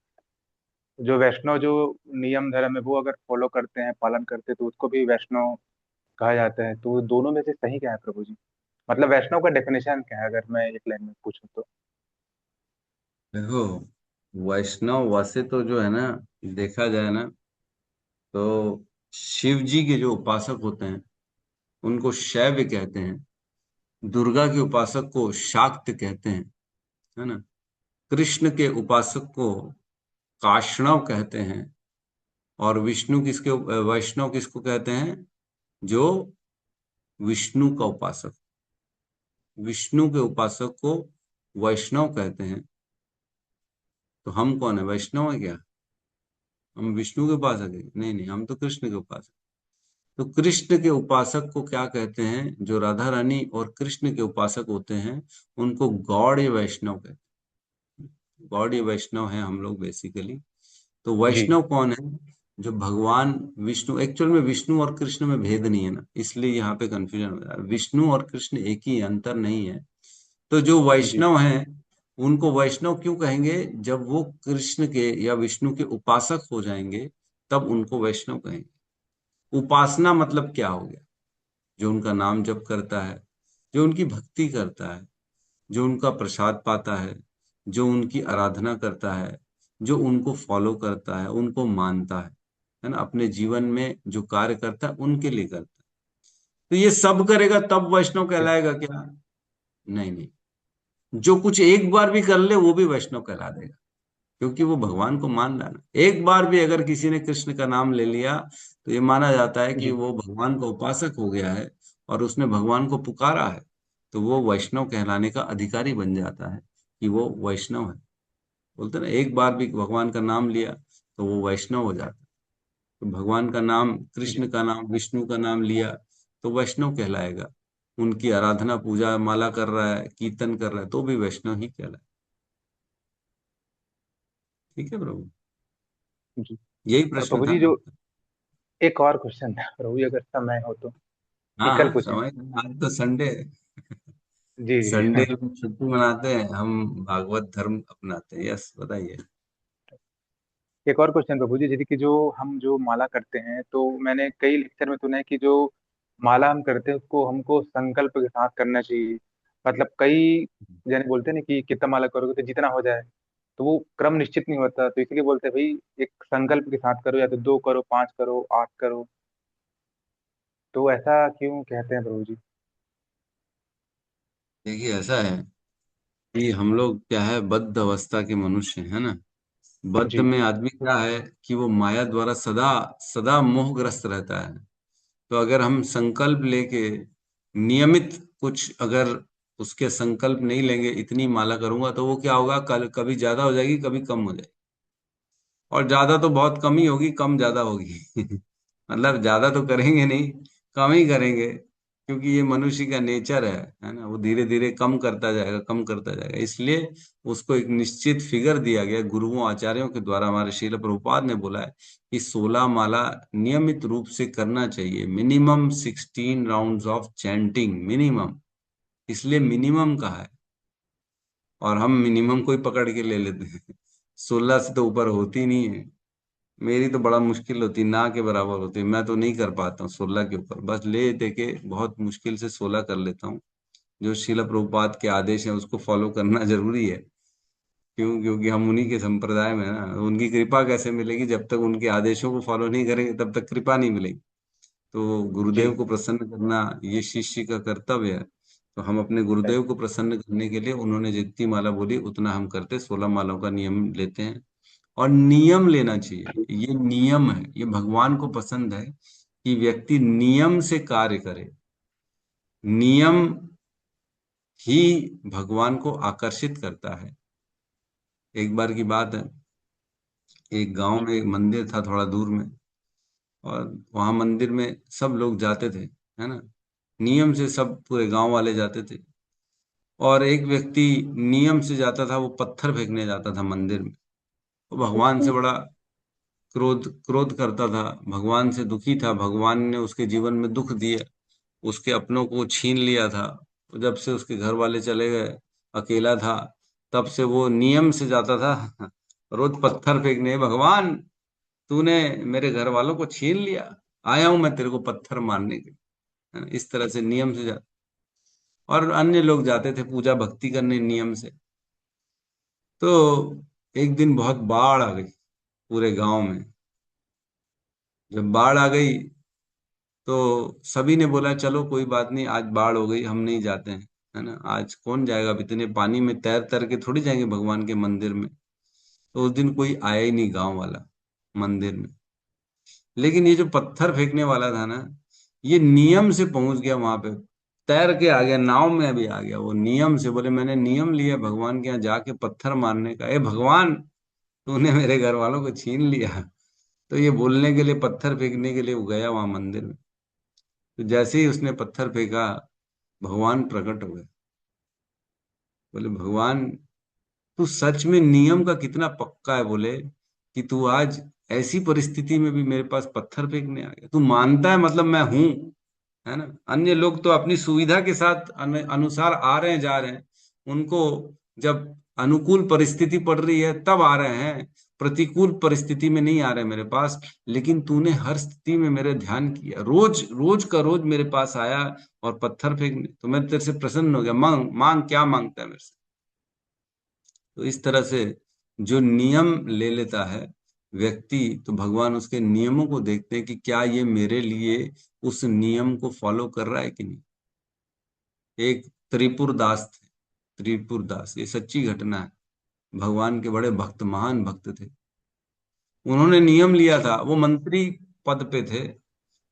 [SPEAKER 8] जो वैष्णव जो नियम धर्म है वो अगर फॉलो करते हैं, पालन करते हैं, तो उसको भी वैष्णव कहा जाता है। तो दोनों में से सही क्या है प्रभु जी? मतलब वैष्णव का डेफिनेशन क्या है, अगर मैं एक लाइन में पूछूं तो?
[SPEAKER 1] देखो, वैष्णव वैसे तो जो है ना, देखा जाए ना, तो शिव जी के जो उपासक होते हैं उनको शैव कहते हैं। दुर्गा के उपासक को शाक्त कहते हैं, है ना। कृष्ण के उपासक को काष्णव कहते हैं। और विष्णु किसके, वैष्णव किसको कहते हैं, जो विष्णु का उपासक, विष्णु के उपासक को वैष्णव कहते हैं। तो हम कौन है, वैष्णव है क्या? हम विष्णु के उपासक है? नहीं नहीं, हम तो कृष्ण के उपासक। तो कृष्ण के उपासक को क्या कहते हैं? जो राधा रानी और कृष्ण के उपासक होते हैं उनको गौड़ीय वैष्णव कहते हैं। गौड़ीय वैष्णव है हम लोग बेसिकली। तो
[SPEAKER 8] जी
[SPEAKER 1] वैष्णव कौन है? जो भगवान विष्णु, एक्चुअल में विष्णु और कृष्ण में भेद नहीं है ना, इसलिए यहाँ पे कंफ्यूजन हो रहा है। विष्णु और कृष्ण एक ही है, अंतर नहीं है। तो जो
[SPEAKER 8] जी
[SPEAKER 1] वैष्णव हैं उनको वैष्णव क्यों कहेंगे? जब वो कृष्ण के या विष्णु के उपासक हो जाएंगे तब उनको वैष्णव कहेंगे। उपासना मतलब क्या हो गया? जो उनका नाम जप करता है, जो उनकी भक्ति करता है, जो उनका प्रसाद पाता है, जो उनकी आराधना करता है, जो उनको फॉलो करता है, उनको मानता है ना, अपने जीवन में जो कार्य करता है उनके लिए करता है। तो ये सब करेगा तब वैष्णव कहलाएगा क्या? नहीं नहीं, जो कुछ एक बार भी कर ले वो भी वैष्णव कहला देगा, क्योंकि वो भगवान को मान रहा है ना। एक बार भी अगर किसी ने कृष्ण का नाम ले लिया तो ये माना जाता है कि
[SPEAKER 8] जी
[SPEAKER 1] वो भगवान का उपासक हो गया है और उसने भगवान को पुकारा है, तो वो वैष्णव कहलाने का अधिकारी बन जाता है कि वो वैष्णव है। बोलते हैं ना, एक बार भी भगवान का नाम लिया तो वो वैष्णव हो जाता है। तो भगवान का नाम,
[SPEAKER 8] जी
[SPEAKER 1] कृष्ण का नाम, विष्णु का नाम लिया तो वैष्णव कहलाएगा। उनकी आराधना, पूजा, माला कर रहा है, कीर्तन कर रहा है, तो भी वैष्णव ही कहलाए। ठीक है प्रभु,
[SPEAKER 8] जी।
[SPEAKER 1] यही
[SPEAKER 8] और
[SPEAKER 1] प्रश्न
[SPEAKER 8] प्रभु
[SPEAKER 1] था
[SPEAKER 8] जी,
[SPEAKER 1] ना
[SPEAKER 8] जो
[SPEAKER 1] आपका?
[SPEAKER 8] एक और क्वेश्चन था प्रभु जी, अगर समय हो तो ये
[SPEAKER 1] हाँ
[SPEAKER 8] कल
[SPEAKER 1] हाँ,
[SPEAKER 8] पूछेंगे।
[SPEAKER 1] समय आज तो संडे है।
[SPEAKER 8] जी जी
[SPEAKER 1] संडे लोग छुट्टी मनाते हैं, हम भागवत धर्म अपनाते हैं। यस, बताइए।
[SPEAKER 8] एक और क्वेश्चन प्रभु जी, जैसे कि जो हम जो माला करते हैं, तो मैंने कई लेक्चर में सुना है कि जो माला हम करते हैं उसको हमको संकल्प के साथ करना चाहिए। मतलब कई जने बोलते हैं ना कि कितना माला करोगे तो जितना हो जाए, तो वो क्रम निश्चित नहीं होता, तो इसलिए बोलते हैं भाई एक संकल्प के साथ करो, या तो 2 करो, 5 करो, 8 करो। तो ऐसा क्यों कहते हैं प्रभु जी?
[SPEAKER 1] देखिए, ऐसा है कि हम लोग क्या है, बद्ध अवस्था के मनुष्य है ना। बद्ध
[SPEAKER 8] जी
[SPEAKER 1] में आदमी क्या है कि वो माया द्वारा सदा सदा मोहग्रस्त रहता है। तो अगर हम संकल्प लेके नियमित कुछ, अगर उसके संकल्प नहीं लेंगे, इतनी माला करूंगा, तो वो क्या होगा, कल कभी ज्यादा हो जाएगी, कभी कम हो जाएगी। और ज्यादा तो बहुत कम ही होगी, कम ज्यादा होगी। मतलब ज्यादा तो करेंगे नहीं, कम ही करेंगे, क्योंकि ये मनुष्य का नेचर है ना। वो धीरे धीरे कम करता जाएगा, कम करता जाएगा। इसलिए उसको एक निश्चित फिगर दिया गया गुरुओं आचार्यों के द्वारा। हमारे श्रील प्रभुपाद ने बोला है कि 16 माला नियमित रूप से करना चाहिए, minimum 16 rounds of chanting, minimum. इसलिए मिनिमम कहा है, और हम मिनिमम को ही पकड़ के ले लेते हैं। 16 से तो ऊपर होती नहीं है। मेरी तो बड़ा मुश्किल होती, ना के बराबर होती, मैं तो नहीं कर पाता हूँ 16 के ऊपर। बस ले दे के बहुत मुश्किल से 16 कर लेता हूँ। जो शिला प्रभुपाद के आदेश है उसको फॉलो करना जरूरी है। क्यों? क्योंकि हम उन्हीं के संप्रदाय में हैं ना। उनकी कृपा कैसे मिलेगी? जब तक उनके आदेशों को फॉलो नहीं करेंगे तब तक कृपा नहीं मिलेगी। तो गुरुदेव
[SPEAKER 8] जी
[SPEAKER 1] को प्रसन्न करना ये शिष्य का कर्तव्य है। तो हम अपने
[SPEAKER 8] सही।
[SPEAKER 1] गुरुदेव को प्रसन्न करने के लिए उन्होंने जितनी माला बोली उतना हम करते, 16 मालाओं का नियम लेते हैं। और नियम लेना चाहिए, ये नियम है, ये भगवान को पसंद है कि व्यक्ति नियम से कार्य करे। नियम ही भगवान को आकर्षित करता है। एक बार की बात है, एक गांव में एक मंदिर था थोड़ा दूर में, और वहां मंदिर में सब लोग जाते थे, है ना। नियम से सब पूरे गांव वाले जाते थे। और एक व्यक्ति नियम से जाता था, वो पत्थर फेंकने जाता था मंदिर में। वो भगवान से बड़ा क्रोध क्रोध करता था, भगवान से दुखी था। भगवान ने उसके जीवन में दुख दिया, उसके अपनों को छीन लिया था। जब से उसके घर वाले चले गए, अकेला था, तब से वो नियम से जाता था रोज पत्थर फेंकने। भगवान, तूने मेरे घर वालों को छीन लिया, आया हूं मैं तेरे को पत्थर मारने के लिए, है ना? इस तरह से नियम से जाता। और अन्य लोग जाते थे पूजा भक्ति करने नियम से। तो एक दिन बहुत बाढ़ आ गई पूरे गांव में। जब बाढ़ आ गई तो सभी ने बोला चलो कोई बात नहीं, आज बाढ़ हो गई, हम नहीं जाते हैं, है ना। आज कौन जाएगा? अब इतने पानी में तैर तैर के थोड़ी जाएंगे भगवान के मंदिर में। तो उस दिन कोई आया ही नहीं गांव वाला मंदिर में। लेकिन ये जो पत्थर फेंकने वाला था ना, ये नियम से पहुंच गया वहां पे, तैर के आ गया, नाव में भी आ गया। वो नियम से बोले, मैंने नियम लिया भगवान के यहाँ जाके पत्थर मारने का। ए भगवान, तूने मेरे घर वालों को छीन लिया। तो ये बोलने के लिए, पत्थर फेंकने के लिए वो गया वहां मंदिर में। तो जैसे ही उसने पत्थर फेंका, भगवान प्रकट हो गए। बोले, भगवान तू सच में नियम का कितना पक्का है। बोले कि तू आज ऐसी परिस्थिति में भी मेरे पास पत्थर फेंकने आ गया। तू मानता है मतलब मैं हूं, है ना। अन्य लोग तो अपनी सुविधा के साथ अनुसार आ रहे हैं, जा रहे हैं। उनको जब अनुकूल परिस्थिति पड़ रही है तब आ रहे हैं, प्रतिकूल परिस्थिति में नहीं आ रहे मेरे पास। लेकिन तूने हर स्थिति में मेरे ध्यान किया, रोज रोज का रोज मेरे पास आया और पत्थर फेंकने। तो मैं तेरे से प्रसन्न हो गया। मांग मांग, क्या मांगता है मेरे से। तो इस तरह से जो नियम ले लेता है व्यक्ति, तो भगवान उसके नियमों को देखते हैं कि क्या ये मेरे लिए उस नियम को फॉलो कर रहा है कि नहीं। एक त्रिपुर दास थे, त्रिपुर दास, ये सच्ची घटना है। भगवान के बड़े भक्त, महान भक्त थे। उन्होंने नियम लिया था, वो मंत्री पद पे थे।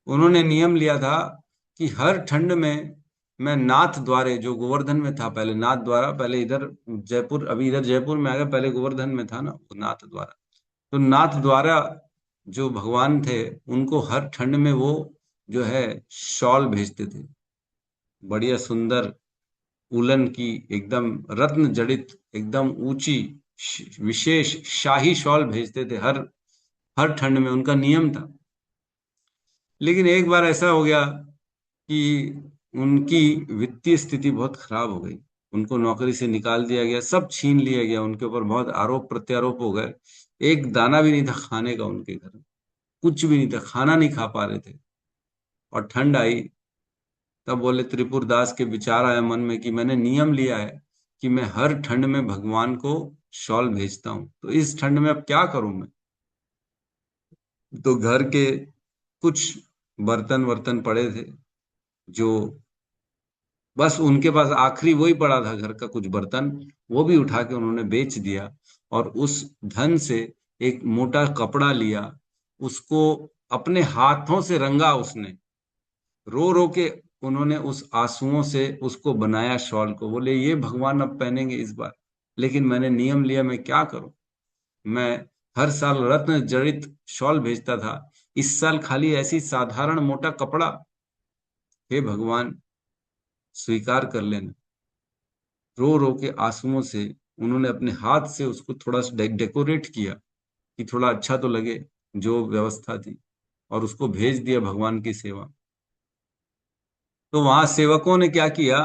[SPEAKER 1] उन्होंने नियम लिया था कि हर ठंड में मैं नाथ द्वारे, जो गोवर्धन में था पहले, नाथ द्वारा, पहले इधर जयपुर, अभी इधर जयपुर में आ गया, पहले गोवर्धन में था ना, वो नाथ द्वारा। तो नाथ द्वारा जो भगवान थे, उनको हर ठंड में वो जो है शॉल भेजते थे, बढ़िया सुंदर उलन की, एकदम रत्न जड़ित, एकदम ऊंची विशेष शाही शॉल भेजते थे हर हर ठंड में। उनका नियम था। लेकिन एक बार ऐसा हो गया कि उनकी वित्तीय स्थिति बहुत खराब हो गई। उनको नौकरी से निकाल दिया गया, सब छीन लिया गया, उनके ऊपर बहुत आरोप प्रत्यारोप हो गए। एक दाना भी नहीं था खाने का उनके घर, कुछ भी नहीं था, खाना नहीं खा पा रहे थे। और ठंड आई, तब बोले, त्रिपुरदास के विचार आया मन में कि मैंने नियम लिया है कि मैं हर ठंड में भगवान को शॉल भेजता हूं, तो इस ठंड में अब क्या करूं मैं। तो घर के कुछ बर्तन वर्तन पड़े थे, जो बस उनके पास आखिरी वही पड़ा था, घर का कुछ बर्तन, वो भी उठा के उन्होंने बेच दिया। और उस धन से एक मोटा कपड़ा लिया, उसको अपने हाथों से रंगा उसने, रो रो के उन्होंने उस आंसुओं से उसको बनाया शॉल को। बोले, ये भगवान अब पहनेंगे इस बार। लेकिन मैंने नियम लिया, मैं क्या करूं। मैं हर साल रत्न जड़ित शॉल भेजता था, इस साल खाली ऐसी साधारण मोटा कपड़ा। हे भगवान, स्वीकार कर लेना। रो रो के आंसुओं से उन्होंने अपने हाथ से उसको थोड़ा सा डेकोरेट किया कि थोड़ा अच्छा तो लगे, जो व्यवस्था थी, और उसको भेज दिया भगवान की सेवा। तो वहां सेवकों ने क्या किया,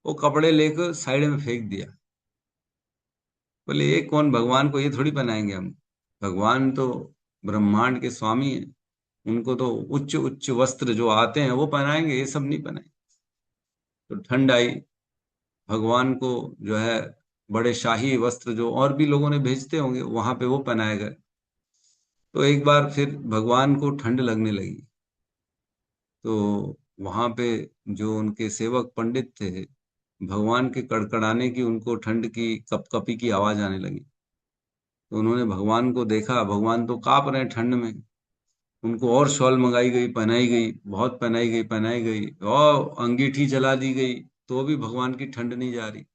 [SPEAKER 1] वो कपड़े लेकर साइड में फेंक दिया। बोले, ये कौन, भगवान को ये थोड़ी पहनाएंगे हम। भगवान तो ब्रह्मांड के स्वामी हैं, उनको तो उच्च उच्च वस्त्र जो आते हैं वो पहनाएंगे, ये सब नहीं पहनाएंगे। तो ठंड आई, भगवान को जो है बड़े शाही वस्त्र जो और भी लोगों ने भेजते होंगे, वहां पे वो पहनाए गए। तो एक बार फिर भगवान को ठंड लगने लगी। तो वहां पे जो उनके सेवक पंडित थे, भगवान के कड़कड़ाने की, उनको ठंड की कपकपी की आवाज आने लगी। तो उन्होंने भगवान को देखा, भगवान तो कांप रहे हैं ठंड में। उनको और शॉल मंगाई गई, पहनाई गई, बहुत पहनाई गई, पहनाई गई, और अंगीठी जला दी गई, तो भी भगवान की ठंड नहीं जा रही।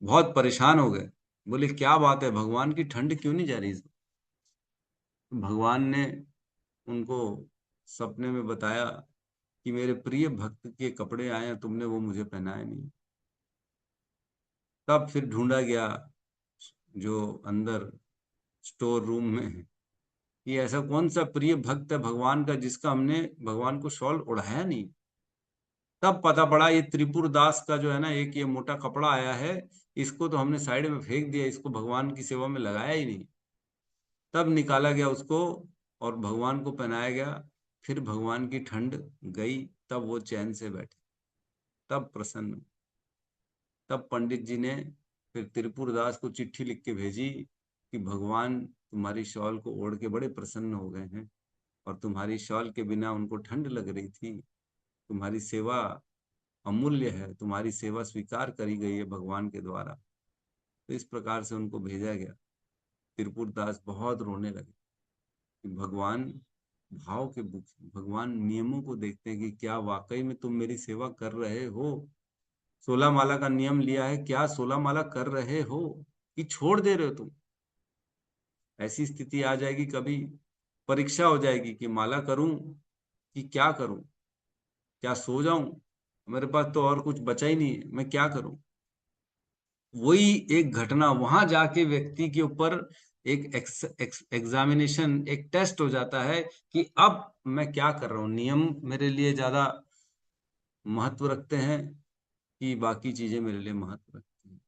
[SPEAKER 1] बहुत परेशान हो गए। बोले, क्या बात है, भगवान की ठंड क्यों नहीं जा रही। तो भगवान ने उनको सपने में बताया कि मेरे प्रिय भक्त के कपड़े आए हैं, तुमने वो मुझे पहनाए नहीं। तब फिर ढूंढा गया जो अंदर स्टोर रूम में है, कि ऐसा कौन सा प्रिय भक्त है भगवान का जिसका हमने भगवान को शॉल ओढ़ाया नहीं। तब पता पड़ा, ये त्रिपुर दास का जो है ना, एक ये मोटा कपड़ा आया है, इसको तो हमने साइड में फेंक दिया, इसको भगवान की सेवा में लगाया ही नहीं। तब निकाला गया उसको और भगवान को पहनाया गया। फिर भगवान की ठंड गई, तब वो चैन से बैठे, तब प्रसन्न। तब पंडित जी ने फिर त्रिपुरदास को चिट्ठी लिख के भेजी कि भगवान तुम्हारी शॉल को ओढ़ के बड़े प्रसन्न हो गए हैं, और तुम्हारी शॉल के बिना उनको ठंड लग रही थी। तुम्हारी सेवा अमूल्य है, तुम्हारी सेवा स्वीकार करी गई है भगवान के द्वारा। तो इस प्रकार से उनको भेजा गया। त्रिपुरदास बहुत रोने लगे कि भगवान भाव के भूखे, भगवान नियमों को देखते हैं कि क्या वाकई में तुम मेरी सेवा कर रहे हो। 16 माला का नियम लिया है, क्या 16 माला कर रहे हो कि छोड़ दे रहे हो तुम। ऐसी स्थिति आ जाएगी, कभी परीक्षा हो जाएगी कि माला करूं कि क्या करूं, क्या सो जाऊं, मेरे पास तो और कुछ बचा ही नहीं है, मैं क्या करूं। वही एक घटना वहां जाके व्यक्ति के ऊपर एक एग्जामिनेशन, एक टेस्ट हो जाता है कि अब मैं क्या कर रहा हूँ। नियम मेरे लिए ज्यादा महत्व रखते हैं कि बाकी चीजें मेरे लिए महत्व रखती हैं।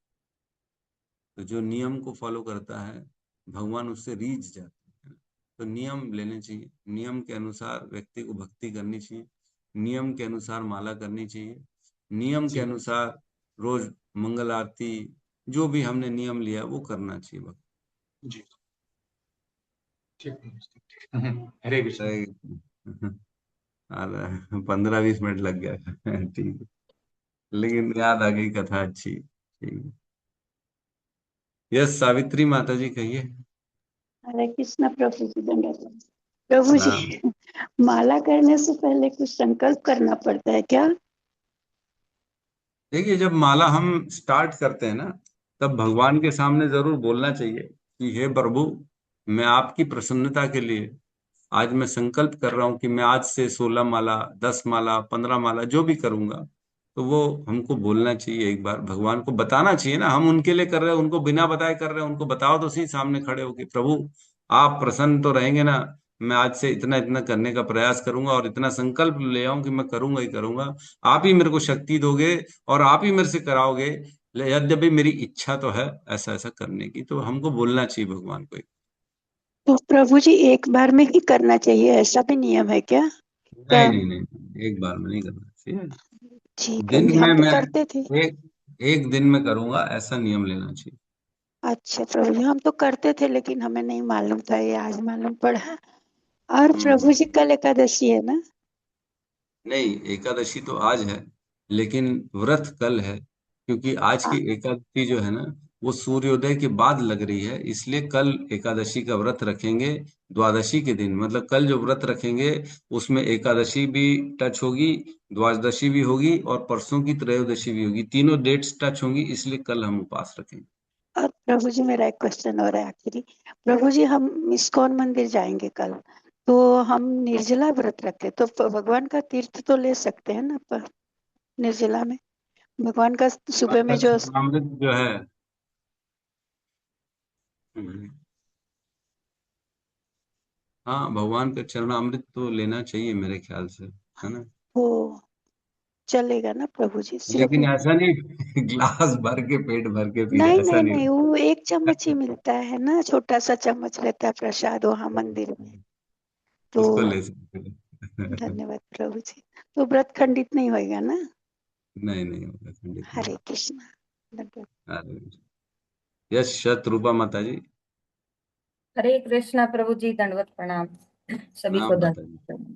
[SPEAKER 1] तो जो नियम को फॉलो करता है भगवान उससे रीझ जाते हैं। तो नियम लेने चाहिए, नियम के अनुसार व्यक्ति को भक्ति करनी चाहिए, नियम के अनुसार माला करनी चाहिए, नियम के अनुसार रोज मंगल आरती, जो भी हमने नियम लिया वो करना चाहिए भक्ति।
[SPEAKER 8] जी ठीक। हरे कृष्ण।
[SPEAKER 1] 15-20 मिनट लग गया ठीक है, लेकिन याद आ गई कथा अच्छी। ठीक है। यस सावित्री माता जी कहिए।
[SPEAKER 2] हरे कृष्ण प्रभु जी, धन्यवाद प्रभु
[SPEAKER 1] प्रणाम।
[SPEAKER 2] जी। माला करने से पहले कुछ संकल्प करना पड़ता है क्या?
[SPEAKER 1] देखिए जब माला हम स्टार्ट करते हैं ना, तब भगवान के सामने जरूर बोलना चाहिए कि हे प्रभु, मैं आपकी प्रसन्नता के लिए आज मैं संकल्प कर रहा हूं कि मैं आज से 16 माला, 10 माला, 15 माला जो भी करूंगा। तो वो हमको बोलना चाहिए, एक बार भगवान को बताना चाहिए ना, हम उनके लिए कर रहे हैं, उनको बिना बताए कर रहे हैं, उनको बताओ तो सही सामने खड़े हो कि प्रभु आप प्रसन्न तो रहेंगे ना, मैं आज से इतना इतना करने का प्रयास करूंगा और इतना संकल्प ले आऊं कि मैं करूंगा ही करूंगा। आप ही मेरे को शक्ति दोगे और आप ही मेरे से कराओगे, यद्यपि मेरी इच्छा तो है ऐसा ऐसा करने की। तो हमको बोलना चाहिए भगवान को।
[SPEAKER 2] तो प्रभु जी एक बार में ही करना चाहिए, ऐसा भी नियम है क्या?
[SPEAKER 1] नहीं
[SPEAKER 2] क्या?
[SPEAKER 1] नहीं नहीं, एक बार में नहीं करना चाहिए।
[SPEAKER 2] ठीक है,
[SPEAKER 1] दिन में
[SPEAKER 2] हम तो
[SPEAKER 1] मैं
[SPEAKER 2] करते थे।
[SPEAKER 1] एक एक दिन में करूंगा ऐसा नियम लेना चाहिए।
[SPEAKER 2] अच्छा प्रभु जी, हम तो करते थे लेकिन हमें नहीं मालूम था, ये आज मालूम पड़ा। और प्रभु जी कल एकादशी है ना?
[SPEAKER 1] नहीं, एकादशी तो आज है, लेकिन व्रत कल है, क्योंकि आज की
[SPEAKER 2] हाँ।
[SPEAKER 1] एकादशी जो है ना वो सूर्योदय के बाद लग रही है, इसलिए कल एकादशी का व्रत रखेंगे। द्वादशी के दिन मतलब कल जो व्रत रखेंगे उसमें एकादशी भी टच होगी, द्वादशी भी होगी और परसों की त्रयोदशी भी होगी, तीनों डेट्स टच होंगी, इसलिए कल हम उपवास रखेंगे।
[SPEAKER 2] और प्रभु जी मेरा एक क्वेश्चन और है आखिरी। प्रभु जी हम इस्कॉन मंदिर जाएंगे कल, तो हम निर्जला व्रत रखें तो भगवान का तीर्थ तो ले सकते हैं ना पर निर्जला में? भगवान का सुबह में जो
[SPEAKER 1] अमृत जो है, हाँ भगवान का चरणामृत तो लेना चाहिए मेरे ख्याल से, है ना।
[SPEAKER 2] वो चलेगा ना प्रभु जी? सिर्फ
[SPEAKER 1] लेकिन ऐसा नहीं गिलास भर के पेट भर के पी
[SPEAKER 2] नहीं
[SPEAKER 1] ऐसा
[SPEAKER 2] नहीं
[SPEAKER 1] नहीं
[SPEAKER 2] नहीं, वो एक चम्मच ही मिलता है ना, छोटा सा चम्मच रहता है प्रसाद वहां मंदिर में। तो
[SPEAKER 1] उसको ले सकते हैं।
[SPEAKER 2] धन्यवाद प्रभु जी। तो व्रत खंडित नहीं होएगा ना?
[SPEAKER 1] नहीं नहीं होगा, खंडित नहीं।
[SPEAKER 2] हरे कृष्ण, धन्यवाद।
[SPEAKER 1] अरे, यस शतरूपा माता जी।
[SPEAKER 9] हरे कृष्णा प्रभु जी, दंडवत प्रणाम सभी को
[SPEAKER 1] नाम माता जी।
[SPEAKER 9] दंडवत प्रणाम।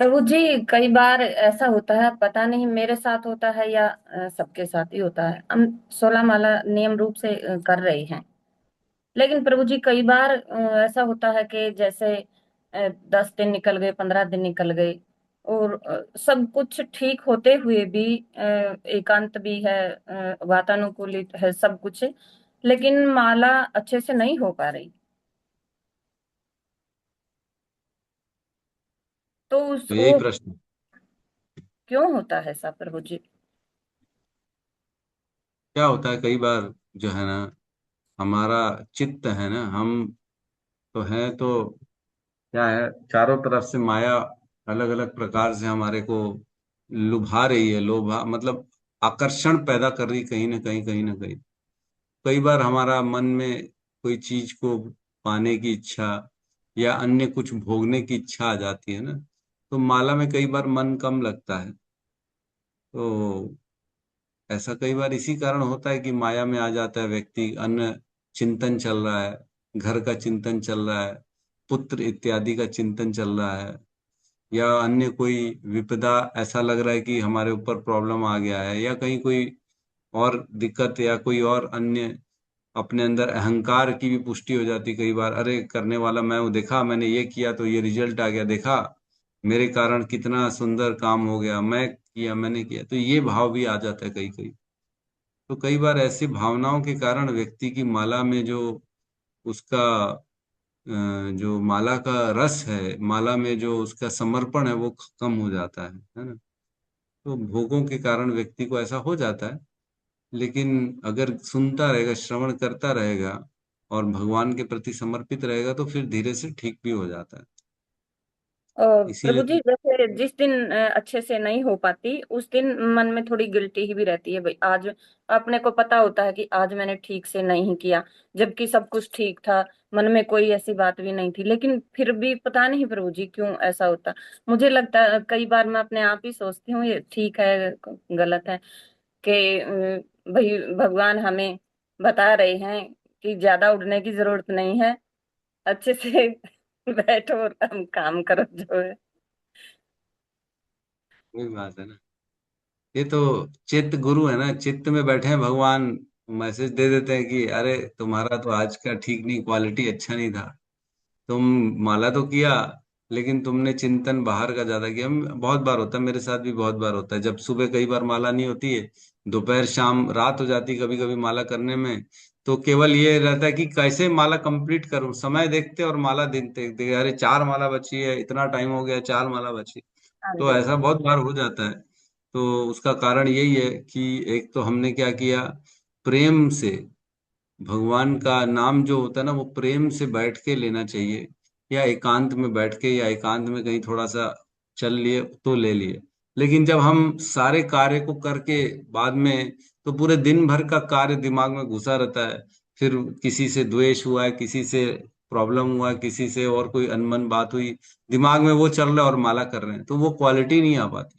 [SPEAKER 9] प्रभु जी कई बार ऐसा होता है, पता नहीं मेरे साथ होता है या सबके साथ ही होता है, हम 16 माला नियम रूप से कर रहे हैं, लेकिन प्रभु जी कई बार ऐसा होता है कि जैसे 10 दिन निकल गए, 15 दिन निकल गए और सब कुछ ठीक होते हुए भी एकांत भी है, वातानुकूलित है सब कुछ, लेकिन माला अच्छे से नहीं हो पा रही। तो
[SPEAKER 1] तो
[SPEAKER 9] वो
[SPEAKER 1] यही प्रश्न
[SPEAKER 9] क्यों होता है ऐसा प्रभु जी?
[SPEAKER 1] क्या होता है, कई बार जो है ना हमारा चित्त है ना, हम तो हैं तो क्या है, चारों तरफ से माया अलग अलग प्रकार से हमारे को लुभा रही है, लोभा मतलब आकर्षण पैदा कर रही कहीं ना कहीं, कहीं ना कहीं। कई बार हमारा मन में कोई चीज को पाने की इच्छा या अन्य कुछ भोगने की इच्छा आ जाती है ना, तो माला में कई बार मन कम लगता है। तो ऐसा कई बार इसी कारण होता है कि माया में आ जाता है व्यक्ति, अन्य चिंतन चल रहा है, घर का चिंतन चल रहा है, पुत्र इत्यादि का चिंतन चल रहा है, या अन्य कोई विपदा, ऐसा लग रहा है कि हमारे ऊपर प्रॉब्लम आ गया है, या कहीं कोई और दिक्कत या कोई और अन्य अपने अंदर अहंकार की भी पुष्टि हो जाती कई बार, अरे करने वाला मैं हूँ, देखा मैंने ये किया तो ये रिजल्ट आ गया, देखा मेरे कारण कितना सुंदर काम हो गया, मैं किया मैंने किया, तो ये भाव भी आ जाता है कई कई। तो कई बार ऐसी भावनाओं के कारण व्यक्ति की माला में जो उसका जो माला का रस है, माला में जो उसका समर्पण है, वो कम हो जाता है ना। तो भोगों के कारण व्यक्ति को ऐसा हो जाता है, लेकिन अगर सुनता रहेगा, श्रवण करता रहेगा और भगवान के प्रति समर्पित रहेगा तो फिर धीरे से ठीक भी हो जाता है।
[SPEAKER 9] प्रभु
[SPEAKER 1] इसीलिए
[SPEAKER 9] जी,
[SPEAKER 1] तो
[SPEAKER 9] जैसे जिस दिन अच्छे से नहीं हो पाती उस दिन मन में थोड़ी गिल्टी ही भी रहती है। भाई आज अपने को पता होता है कि आज मैंने ठीक से नहीं किया, जबकि सब कुछ ठीक था, मन में कोई ऐसी बात भी नहीं थी, लेकिन फिर भी पता नहीं प्रभु जी क्यों ऐसा होता। मुझे लगता है कई बार मैं अपने आप ही सोचती हूँ ये ठीक है गलत है, कि भाई भगवान हमें बता रहे हैं कि ज्यादा उड़ने की जरूरत नहीं है, अच्छे से बैठो और हम काम करो जो है।
[SPEAKER 1] वही बात है ना। ये तो चित्त गुरु है ना, चित्त में बैठे हैं भगवान, मैसेज दे देते हैं कि अरे तुम्हारा तो आज का ठीक नहीं, क्वालिटी अच्छा नहीं था। तुम माला तो किया, लेकिन तुमने चिंतन बाहर का ज्यादा किया। बहुत बार होता है, मेरे साथ भी बहुत बार होता है, जब सुबह कई बार माला नहीं होती है, दोपहर शाम रात हो जाती कभी कभी माला करने में, तो केवल ये रहता है कि कैसे माला कंप्लीट करूं, समय देखते और माला देखते देखते, अरे 4 माला बची है, इतना टाइम हो गया, 4 माला बची।
[SPEAKER 9] हाँ
[SPEAKER 1] तो
[SPEAKER 9] जी।
[SPEAKER 1] ऐसा बहुत बार हो जाता है। तो उसका कारण यही है कि एक तो हमने क्या किया, प्रेम से भगवान का नाम जो होता है ना, वो प्रेम से बैठ के लेना चाहिए, या एकांत में बैठ के, या एकांत में कहीं थोड़ा सा चल लिए तो ले लिए। लेकिन जब हम सारे कार्य को करके बाद में, तो पूरे दिन भर का कार्य दिमाग में घुसा रहता है, फिर किसी से द्वेष हुआ है, किसी से प्रॉब्लम हुआ है, किसी से और कोई अनबन बात हुई, दिमाग में वो चल रहा है और माला कर रहे हैं, तो वो क्वालिटी नहीं आ पाती।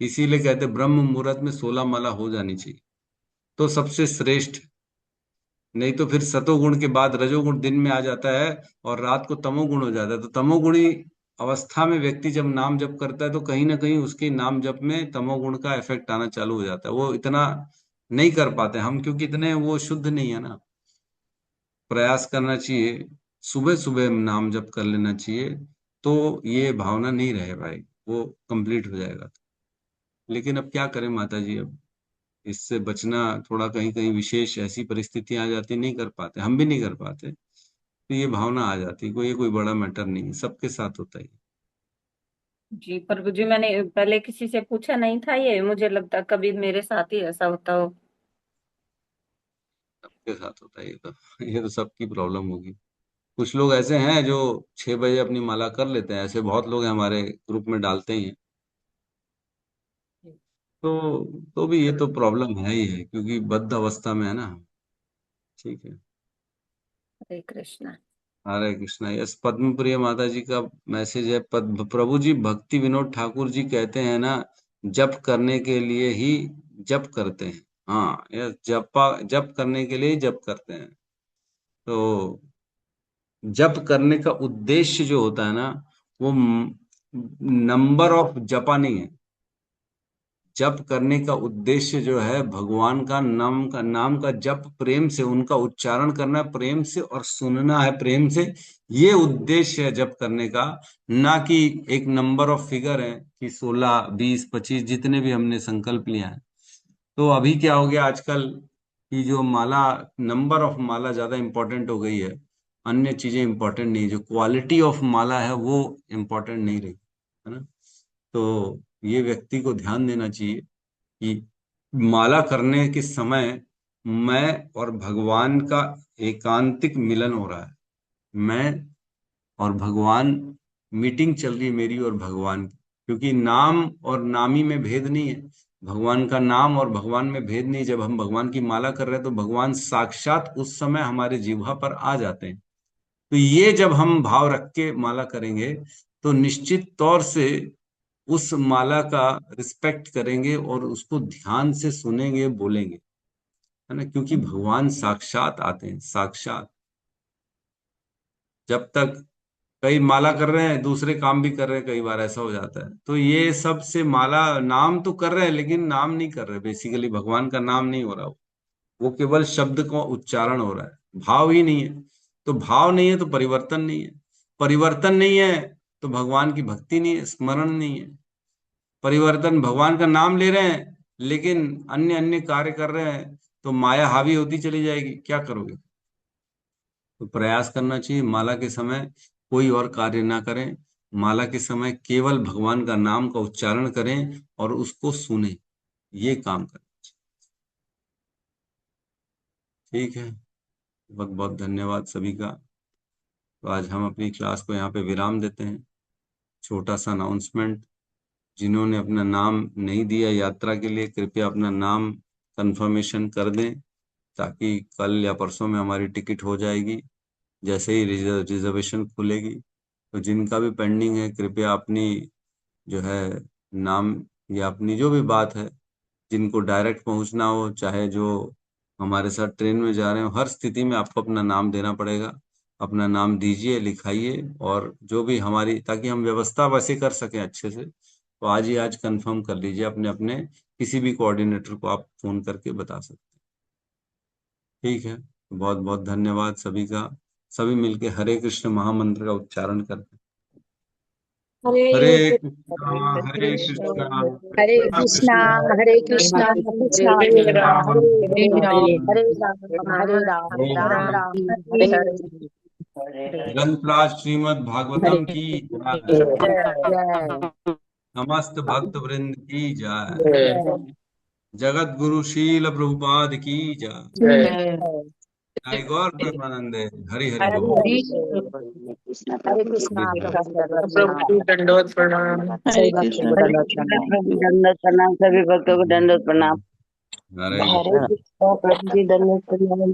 [SPEAKER 1] इसीलिए कहते हैं, ब्रह्म मुहूर्त में 16 माला हो जानी चाहिए, तो सबसे श्रेष्ठ। नहीं तो फिर सतोगुण के बाद रजोगुण दिन में आ जाता है, और रात को तमोगुण हो जाता है। तो तमोगुणी अवस्था में व्यक्ति जब नाम जप करता है, तो कहीं ना कहीं उसके नाम जप में तमोगुण का इफेक्ट आना चालू हो जाता है, वो इतना नहीं कर पाते हम, क्योंकि इतने वो शुद्ध नहीं है ना। प्रयास करना चाहिए, सुबह सुबह नाम जप कर लेना चाहिए, तो ये भावना नहीं रहे भाई, वो कंप्लीट हो जाएगा। लेकिन अब क्या करें माता जी, अब इससे बचना थोड़ा, कहीं कहीं विशेष ऐसी परिस्थितियां आ जाती, नहीं कर पाते, हम भी नहीं कर पाते, तो ये भावना आ जाती, कोई बड़ा मैटर नहीं है, सबके साथ होता है।
[SPEAKER 9] जी प्रभु जी, मैंने पहले किसी से पूछा नहीं था, ये मुझे लगता कभी मेरे साथ ही ऐसा होता हो।
[SPEAKER 1] सबके साथ होता है ये तो। ये तो सबकी प्रॉब्लम होगी। कुछ लोग ऐसे हैं जो 6 बजे अपनी माला कर लेते हैं, ऐसे बहुत लोग हैं, हमारे ग्रुप में डालते ही हैं। तो भी ये तो प्रॉब्लम है ही है, क्योंकि बद्ध अवस्था में है ना। ठीक है।
[SPEAKER 9] हरे कृष्णा।
[SPEAKER 1] हरे कृष्णा। यस, पद्म प्रिय माता जी का मैसेज है, प्रभु जी, भक्ति विनोद ठाकुर जी कहते हैं ना, जप करने के लिए ही जप करते हैं। हाँ, यस, जप करने के लिए ही जप करते हैं। तो जप करने का उद्देश्य जो होता है ना, वो नंबर ऑफ जपा नहीं है। जप करने का उद्देश्य जो है, भगवान का नाम का जप प्रेम से, उनका उच्चारण करना प्रेम से और सुनना है प्रेम से। ये उद्देश्य है जप करने का, ना कि एक नंबर ऑफ फिगर है कि 16 20 25 जितने भी हमने संकल्प लिया है। तो अभी क्या हो गया आजकल, कि जो माला, नंबर ऑफ माला ज्यादा इंपॉर्टेंट हो गई है, अन्य चीजें इंपॉर्टेंट नहीं, जो क्वालिटी ऑफ माला है वो इंपॉर्टेंट नहीं रही, है ना। तो ये व्यक्ति को ध्यान देना चाहिए कि माला करने के समय मैं और भगवान का एकांतिक मिलन हो रहा है। मैं और भगवान, मीटिंग चल रही है मेरी और भगवान की, क्योंकि नाम और नामी में भेद नहीं है। भगवान का नाम और भगवान में भेद नहीं। जब हम भगवान की माला कर रहे हैं, तो भगवान साक्षात उस समय हमारे जिह्वा पर आ जाते हैं। तो ये जब हम भाव रख के माला करेंगे, तो निश्चित तौर से उस माला का रिस्पेक्ट करेंगे और उसको ध्यान से सुनेंगे, बोलेंगे, है ना, क्योंकि भगवान साक्षात आते हैं, साक्षात। जब तक कई माला कर रहे हैं, दूसरे काम भी कर रहे हैं, कई बार ऐसा हो जाता है। तो ये सब से माला, नाम तो कर रहे हैं लेकिन नाम नहीं कर रहे, बेसिकली भगवान का नाम नहीं हो रहा, वो केवल शब्द का उच्चारण हो रहा है, भाव ही नहीं है। तो भाव नहीं है तो परिवर्तन नहीं है, परिवर्तन नहीं है तो भगवान की भक्ति नहीं है, स्मरण नहीं है। परिवर्तन, भगवान का नाम ले रहे हैं लेकिन अन्य अन्य कार्य कर रहे हैं, तो माया हावी होती चली जाएगी, क्या करोगे। तो प्रयास करना चाहिए माला के समय कोई और कार्य ना करें, माला के समय केवल भगवान का नाम का उच्चारण करें और उसको सुने, ये काम करें। ठीक है, बहुत बहुत धन्यवाद सभी का। तो आज हम अपनी क्लास को यहाँ पे विराम देते हैं। छोटा सा अनाउंसमेंट, जिन्होंने अपना नाम नहीं दिया यात्रा के लिए, कृपया अपना नाम कंफर्मेशन कर दें, ताकि कल या परसों में हमारी टिकट हो जाएगी जैसे ही रिजर्वेशन खुलेगी। तो जिनका भी पेंडिंग है, कृपया अपनी जो है नाम या अपनी जो भी बात है, जिनको डायरेक्ट पहुंचना हो, चाहे जो हमारे साथ ट्रेन में जा रहे हो, हर स्थिति में आपको अपना नाम देना पड़ेगा। अपना नाम दीजिए, लिखाइए, और जो भी हमारी, ताकि हम व्यवस्था वैसे कर सकें अच्छे से। तो आज ही आज कंफर्म कर लीजिए अपने अपने किसी भी कोऑर्डिनेटर को आप फोन करके बता सकते हैं। ठीक है, बहुत बहुत धन्यवाद सभी का। सभी मिलके हरे कृष्ण महामंत्र का उच्चारण करते हैं। हरे कृष्णा हरे कृष्णा
[SPEAKER 3] हरे कृष्णा हरे कृष्णा कृष्णा
[SPEAKER 1] हरे
[SPEAKER 3] हरे राम
[SPEAKER 1] राम
[SPEAKER 3] हरे राम हरे राम राम राम हरे हरे
[SPEAKER 1] ग्रंथराज श्रीमद् भागवतम की जय।
[SPEAKER 3] जय
[SPEAKER 1] समस्त भक्त वृंद की जय।
[SPEAKER 3] जय
[SPEAKER 1] जगत गुरु शील प्रभुपाद की जय।
[SPEAKER 3] जय
[SPEAKER 1] जय गौर प्रेमानंद। हरि हरि
[SPEAKER 3] हरे
[SPEAKER 1] बोल।
[SPEAKER 2] कृष्ण
[SPEAKER 3] हरे
[SPEAKER 2] प्रभु जी
[SPEAKER 3] कृष्णा
[SPEAKER 1] हरि हरि।
[SPEAKER 3] दंडवत
[SPEAKER 10] प्रभु
[SPEAKER 3] प्रणाम
[SPEAKER 10] दंडवत प्रणाम।
[SPEAKER 3] सभी
[SPEAKER 2] हरे
[SPEAKER 3] भक्तों
[SPEAKER 2] कृष्ण
[SPEAKER 3] को दंडवत प्रणाम
[SPEAKER 11] प्रभु दंडवत प्रणाम, सभी भक्तों को दंडवत प्रणाम।
[SPEAKER 1] हरे
[SPEAKER 2] हरे कृष्ण प्रभु जी दंडवत प्रणाम।